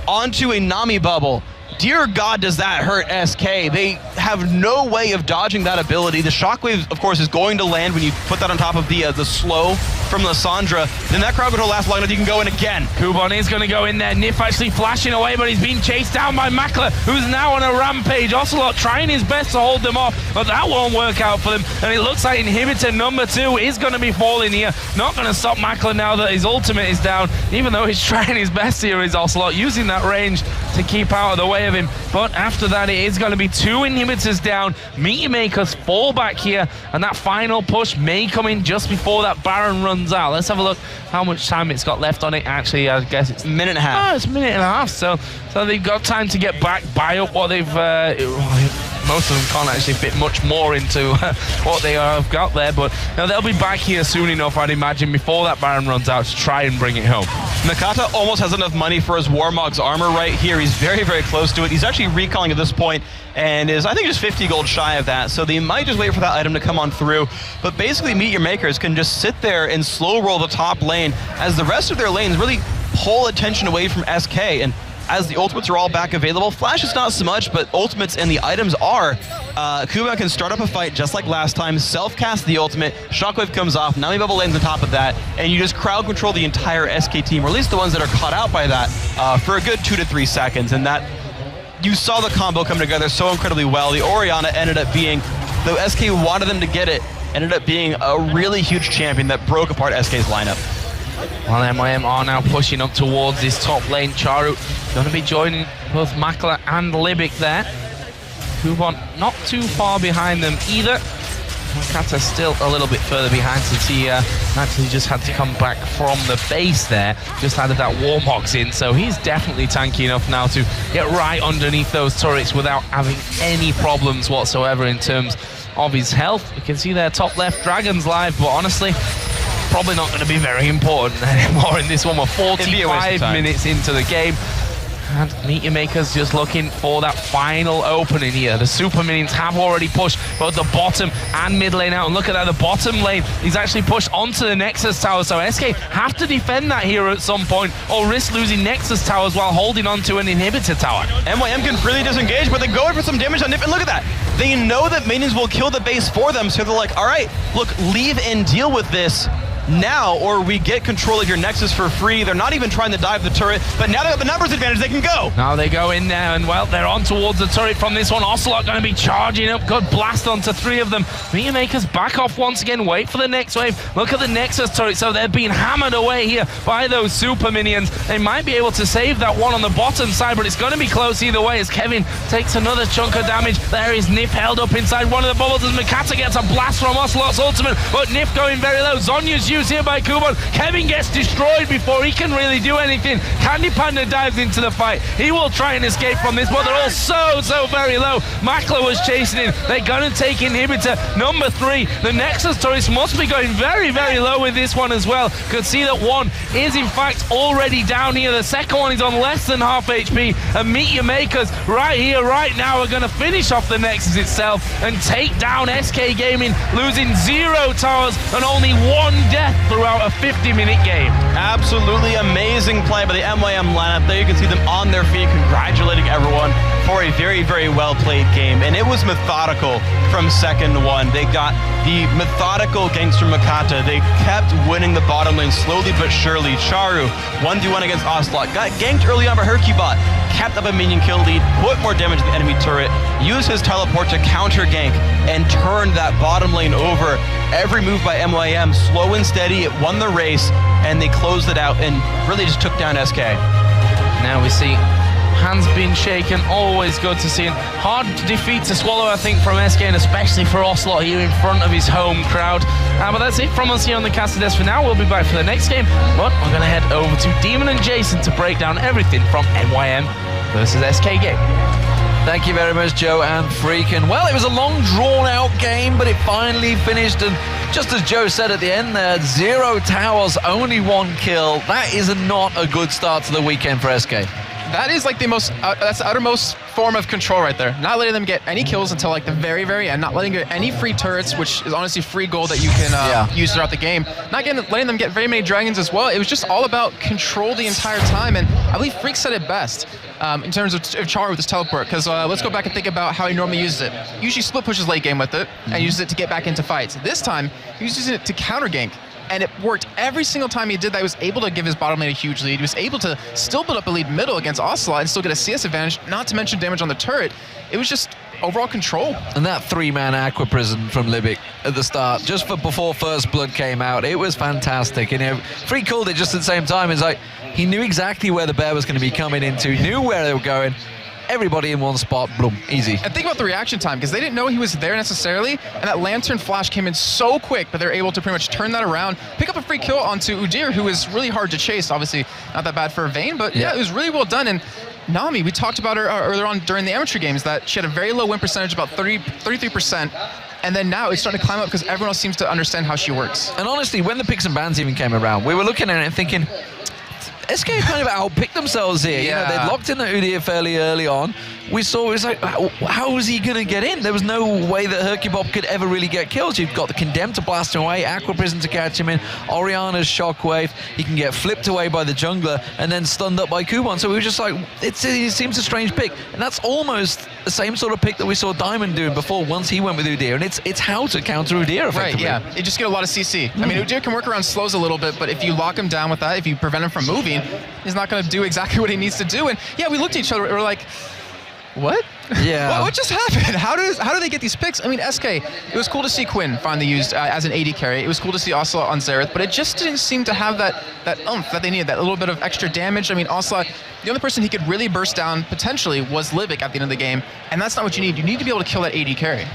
onto a Nami bubble, dear God, does that hurt SK. They have no way of dodging that ability. The Shockwave, of course, is going to land when you put that on top of the slow from Lissandra. Then that crowd control lasts long enough, you can go in again. Kubon is going to go in there. Nif actually flashing away, but he's being chased down by Makler, who's now on a rampage. Ocelot trying his best to hold them off, but that won't work out for them. And it looks like inhibitor number 2 is going to be falling here. Not going to stop Makler now that his ultimate is down, even though he's trying his best here, is Ocelot, using that range to keep out of the way of him. But after that, it is going to be 2 inhibitors down. Meteor Makers fall back here, and that final push may come in just before that Baron runs out. Let's have a look how much time it's got left on it. Actually, I guess it's a minute and a half. Oh, it's a minute and a half. So they've got time to get back, buy up what they've. Most of them can't actually fit much more into what they have got there, but they'll be back here soon enough, I'd imagine, before that Baron runs out to try and bring it home. Nakata almost has enough money for his Warmog's armor right here. He's very, very close to it. He's actually recalling at this point and is, I think, just 50 gold shy of that, so they might just wait for that item to come on through. But basically, Meteor Makers can just sit there and slow roll the top lane as the rest of their lanes really pull attention away from SK. And as the ultimates are all back available, Flash is not so much, but ultimates and the items are. Kuba can start up a fight just like last time, self-cast the ultimate, Shockwave comes off, Nami Bubble lands on top of that, and you just crowd control the entire SK team, or at least the ones that are caught out by that, for a good 2 to 3 seconds. And that, you saw the combo come together so incredibly well. The Orianna ended up being, though SK wanted them to get it, ended up being a really huge champion that broke apart SK's lineup. Well, MIM are now pushing up towards this top lane. Charu going to be joining both Makler and Libic there. Kubon not too far behind them either. Makata still a little bit further behind since he actually just had to come back from the base there. Just added that Warmox in, so he's definitely tanky enough now to get right underneath those turrets without having any problems whatsoever in terms of his health. You can see there top left, Dragon's live, but honestly, probably not going to be very important anymore in this one. We're 45 minutes into the game, and Meteor Makers just looking for that final opening here. The super minions have already pushed both the bottom and mid lane out, and look at that, the bottom lane is actually pushed onto the Nexus tower, so SK have to defend that here at some point or risk losing Nexus towers while holding onto an inhibitor tower. MYM can freely disengage, but they go in for some damage on Nif, and look at that. They know that minions will kill the base for them, so they're like, all right, look, leave and deal with this. now, or we get control of your Nexus for free. They're not even trying to dive the turret, but now they have the numbers advantage, they can go. Now they go in there, and well, they're on towards the turret from this one. Ocelot going to be charging up. Good blast onto 3 of them. Meteor Makers back off once again, wait for the next wave. Look at the Nexus turret, so they're being hammered away here by those super minions. They might be able to save that one on the bottom side, but it's going to be close either way as Kevin takes another chunk of damage. There is Nif held up inside one of the bubbles as Mikata gets a blast from Ocelot's ultimate, but Nif going very low. Zonya's used here by Kuban. Kevin gets destroyed before he can really do anything. Candy Panda dives into the fight. He will try and escape from this, but they're all so very low. Makla was chasing in. They're going to take inhibitor number 3. The Nexus turrets must be going very low with this one as well. Could see that one is in fact already down here. The second one is on less than half HP, and Meteor Makers right here, right now are going to finish off the Nexus itself and take down SK Gaming, losing 0 towers and only 1 death throughout a 50-minute game. Absolutely amazing play by the MYM lineup. There you can see them on their feet congratulating everyone for a very well played game, and it was methodical from second one. They got the methodical gangster Makata. They kept winning the bottom lane slowly but surely. Charu 1v1 against Ocelot, got ganked early on by Hercubot, kept up a minion kill lead, put more damage to the enemy turret, used his teleport to counter gank, and turned that bottom lane over. Every move by MYM, slow and steady, it won the race, and they closed it out and really just took down SK. Now we see hands being shaken, always good to see. Hard defeat to swallow, I think, from SK, and especially for Ocelot here in front of his home crowd. But that's it from us here on the Caster Desk for now. We'll be back for the next game, but we're going to head over to Demon and Jason to break down everything from MYM versus SK game. Thank you very much, Joe and Freakin'. Well, it was a long, drawn-out game, but it finally finished, and just as Joe said at the end there, 0 towers, only 1 kill. That is not a good start to the weekend for SK. That is like the most, that's the outermost form of control right there. Not letting them get any kills until like the very end, not letting them get any free turrets, which is honestly free gold that you can use throughout the game. Not letting them get very many dragons as well. It was just all about control the entire time, and I believe Freak said it best in terms of Char with his teleport, because let's go back and think about how he normally uses it. Usually split pushes late game with it, and uses it to get back into fights. This time, he was using it to counter gank. And it worked every single time he did that. He was able to give his bottom lane a huge lead. He was able to still build up a lead middle against Ocelot and still get a CS advantage, not to mention damage on the turret. It was just overall control. And that 3-man Aqua Prison from Libic at the start, just before First Blood came out, it was fantastic. And Free called it just at the same time. It's like, he knew exactly where the bear was going to be coming into, knew where they were going. Everybody in one spot, boom, easy. And think about the reaction time, because they didn't know he was there necessarily, and that Lantern flash came in so quick, but they're able to pretty much turn that around, pick up a free kill onto Udyr, who is really hard to chase. Obviously, not that bad for Vayne, but yeah, it was really well done. And Nami, we talked about her earlier on during the amateur games, that she had a very low win percentage, about 33%. And then now it's starting to climb up because everyone else seems to understand how she works. And honestly, when the picks and bans even came around, we were looking at it and thinking, SK kind of outpicked themselves here. Yeah. You know, they'd locked in the Udyr fairly early on. We saw, it was like, how was he going to get in? There was no way that Hercubot could ever really get killed. You've got the Condemned to blast him away, Aqua Prison to catch him in, Oriana's Shockwave. He can get flipped away by the jungler and then stunned up by Kuban. So we were just like, it seems a strange pick. And that's almost the same sort of pick that we saw Diamond doing before once he went with Udyr. And it's how to counter Udyr effectively. Right, yeah. You just get a lot of CC. I mean, Udyr can work around slows a little bit, but if you lock him down with that, if you prevent him from moving, he's not going to do exactly what he needs to do. And yeah, we looked at each other, we were like, what? Yeah. What just happened? How do they get these picks? I mean, SK, it was cool to see Quinn finally used as an AD carry. It was cool to see Ocelot on Xerath, but it just didn't seem to have that oomph that they needed, that little bit of extra damage. I mean, Ocelot, the only person he could really burst down potentially was Libic at the end of the game, and that's not what you need. You need to be able to kill that AD carry.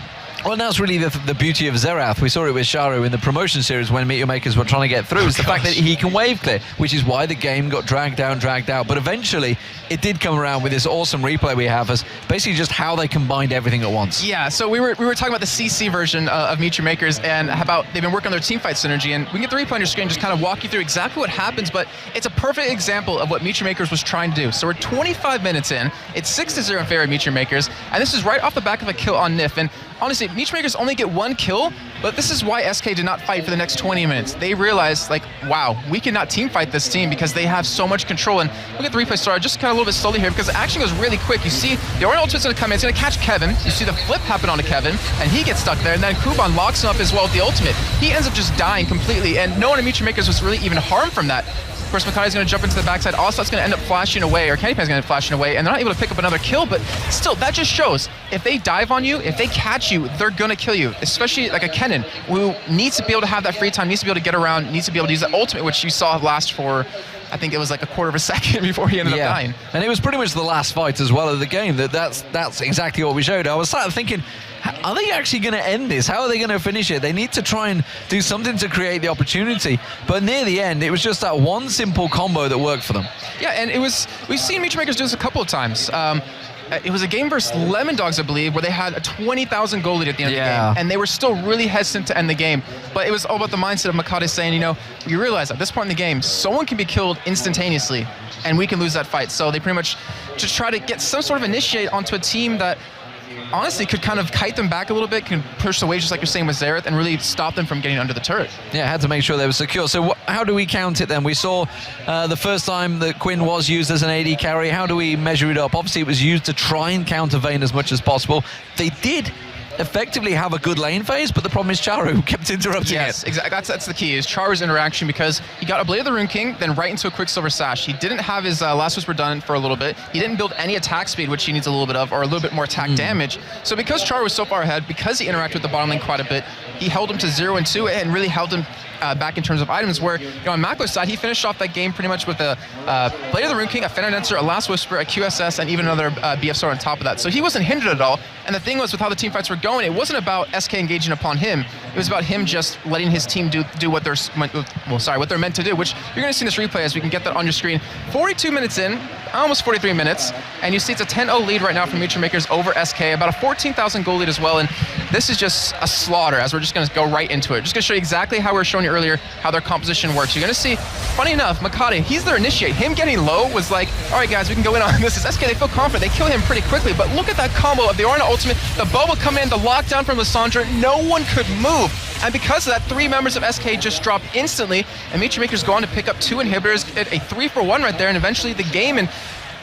Well, that's really the beauty of Xerath. We saw it with Charu in the promotion series when Meteor Makers were trying to get through. It's the fact that he can wave clear, which is why the game got dragged out. But eventually, it did come around with this awesome replay we have as basically just how they combined everything at once. Yeah, so we were talking about the CC version of Meteor Makers and how about they've been working on their teamfight synergy. And we can get the replay on your screen, just kind of walk you through exactly what happens. But it's a perfect example of what Meteor Makers was trying to do. So we're 25 minutes in. It's 6-0 in favor of Meteor Makers. And this is right off the back of a kill on Nif. And honestly, Meechmakers only get 1 kill, but this is why SK did not fight for the next 20 minutes. They realized, like, wow, we cannot team fight this team because they have so much control. And look at the replay start, just kind of a little bit slowly here because the action goes really quick. You see the Orion ultimate's going to come in, it's going to catch Kevin. You see the flip happen onto Kevin, and he gets stuck there, and then Kuban locks him up as well with the ultimate. He ends up just dying completely, and no one in Meechmakers was really even harmed from that. Of course, Makate's going to jump into the backside. Ostot's going to end up flashing away, or Candypan's going to end up flashing away, and they're not able to pick up another kill, but still, that just shows if they dive on you, if they catch you, they're going to kill you, especially like a Kennen, who needs to be able to have that free time, needs to be able to get around, needs to be able to use that ultimate, which you saw last for, I think it was like a quarter of a second before he ended up dying. And it was pretty much the last fight as well of the game. That's exactly what we showed. I was sort of thinking, are they actually going to end this? How are they going to finish it? They need to try and do something to create the opportunity. But near the end, it was just that one simple combo that worked for them. Yeah, and we've seen Meechmakers do this a couple of times. It was a game versus Lemon Dogs, I believe, where they had a 20,000 goal lead at the end of the game, and they were still really hesitant to end the game. But it was all about the mindset of Makate saying, you know, you realize at this point in the game, someone can be killed instantaneously, and we can lose that fight. So they pretty much just try to get some sort of initiate onto a team that honestly could kind of kite them back a little bit, can push away just like you're saying with Xerath, and really stop them from getting under the turret. Yeah, had to make sure they were secure. So how do we count it then? We saw the first time that Quinn was used as an AD carry. How do we measure it up? Obviously, it was used to try and counter Vayne as much as possible. They did effectively have a good lane phase, but the problem is Charu kept interrupting it. Yes, exactly. That's the key, is Charu's interaction, because he got a Blade of the Rune King, then right into a Quicksilver Sash. He didn't have his Last Whisper done for a little bit. He didn't build any attack speed, which he needs a little bit of, or a little bit more attack damage. So because Charu was so far ahead, because he interacted with the bottom lane quite a bit, he held him to 0 and 2 and really held him back in terms of items, where, you know, on Mako's side, he finished off that game pretty much with a Blade of the Rune King, a Fenrir Dancer, a Last Whisper, a QSS, and even another BF Sword on top of that. So he wasn't hindered at all. And the thing was, with how the team fights were going, it wasn't about SK engaging upon him. It was about him just letting his team do what they're what they're meant to do, which you're going to see in this replay as we can get that on your screen. 42 minutes in, almost 43 minutes, and you see it's a 10-0 lead right now from Meechmakers over SK, about a 14,000 goal lead as well, and this is just a slaughter, as we're just going to go right into it. Just going to show you exactly how we were showing you earlier, how their composition works. You're going to see, funny enough, Makate, he's their initiate. Him getting low was like, all right guys, we can go in on this. It's SK, they feel confident, they kill him pretty quickly, but look at that combo of the Orna ultimate, the Boba come in, the lockdown from Lissandra, no one could move. And because of that, 3 members of SK just dropped instantly, and Meechmakers go on to pick up 2 inhibitors, a 3-for-1 right there, and eventually the game, and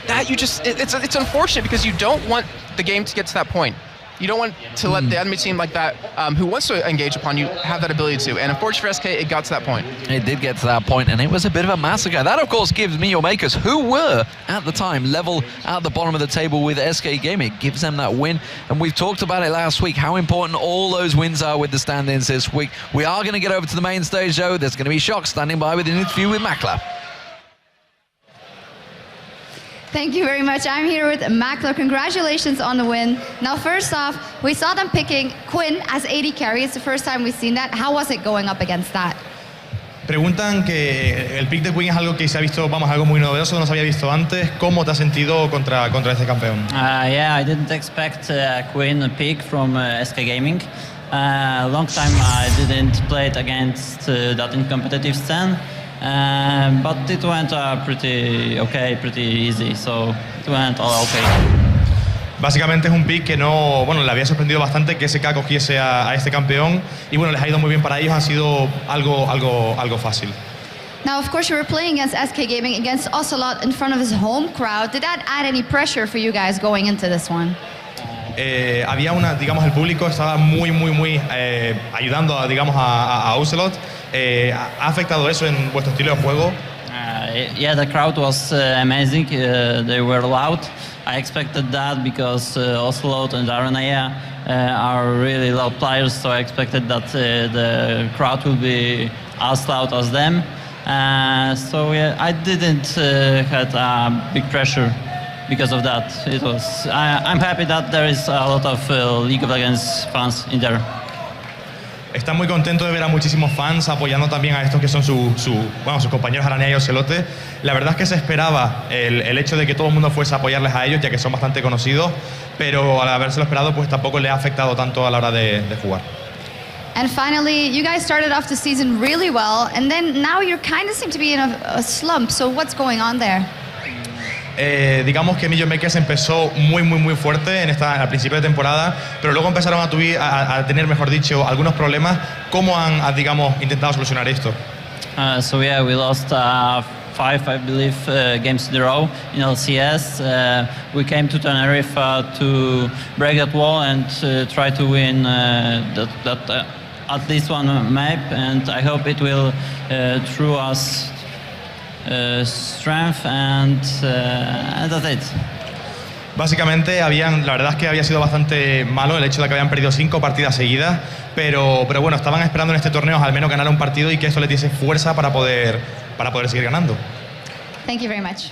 that it's unfortunate because you don't want the game to get to that point. You don't want to let the enemy team like that, who wants to engage upon you, have that ability to. And unfortunately for SK, it got to that point. It did get to that point, and it was a bit of a massacre. That, of course, gives Meechmakers, who were, at the time, level at the bottom of the table with SK Gaming, it gives them that win. And we've talked about it last week, how important all those wins are with the stand-ins this week. We are going to get over to the main stage, though. There's going to be Shock standing by with an interview with Makla. Thank you very much. I'm here with Makla. Congratulations on the win. Now, first off, we saw them picking Quinn as AD carry. It's the first time we've seen that. How was it going up against that? Preguntan que el pick de Quinn es algo que se ha visto, vamos, algo muy novedoso, no se había visto antes. ¿Cómo te has sentido contra este campeón? Yeah, I didn't expect Quinn pick from SK Gaming. Long time I didn't play it against that in competitive scene. But it went pretty easy, so it went all okay. Básicamente es un pick que no, bueno, le había sorprendido bastante que SK cogiese a este campeón y bueno, les ha ido muy bien para ellos, ha sido algo fácil. Now, of course, you were playing against SK Gaming, against Ocelot in front of his home crowd. Did that add any pressure for you guys going into this one? Había digamos, el público estaba muy ayudando, digamos, a Ocelot. ¿Ha afectado eso en vuestro estilo de juego? Yeah, the crowd was amazing. They were loud. I expected that because Ocelot and Aranea are really loud players, so I expected that the crowd will be as loud as them. So yeah, I didn't had big pressure because of that. I'm happy that there is a lot of League of Legends fans in there. Está muy contento de ver a muchísimos fans apoyando también a estos que son sus compañeros Aranea y Ocelote. La verdad es que se esperaba el hecho de que todo el mundo fuese a apoyarles a ellos, ya que son bastante conocidos, pero al habérselo esperado, pues tampoco les ha afectado tanto a la hora de jugar. And finally, you guys started off the season really well, and then now you kind of seem to be in a slump. So what's going on there? digamos que Major Makers empezó muy fuerte al principio de temporada, pero luego empezaron a tener, mejor dicho, algunos problemas. ¿Cómo han, digamos, intentado solucionar esto? So yeah, we lost 5, I believe, games in a row in LCS. We came to Tenerife to break that wall and try to win at least one map, and I hope it will through us strength and that's it. Básicamente, la verdad es que había sido bastante malo el hecho de que habían perdido 5 partidas seguidas, pero bueno, estaban esperando en este torneo al menos ganar un partido y que eso les diese fuerza para poder seguir ganando. Thank you very much.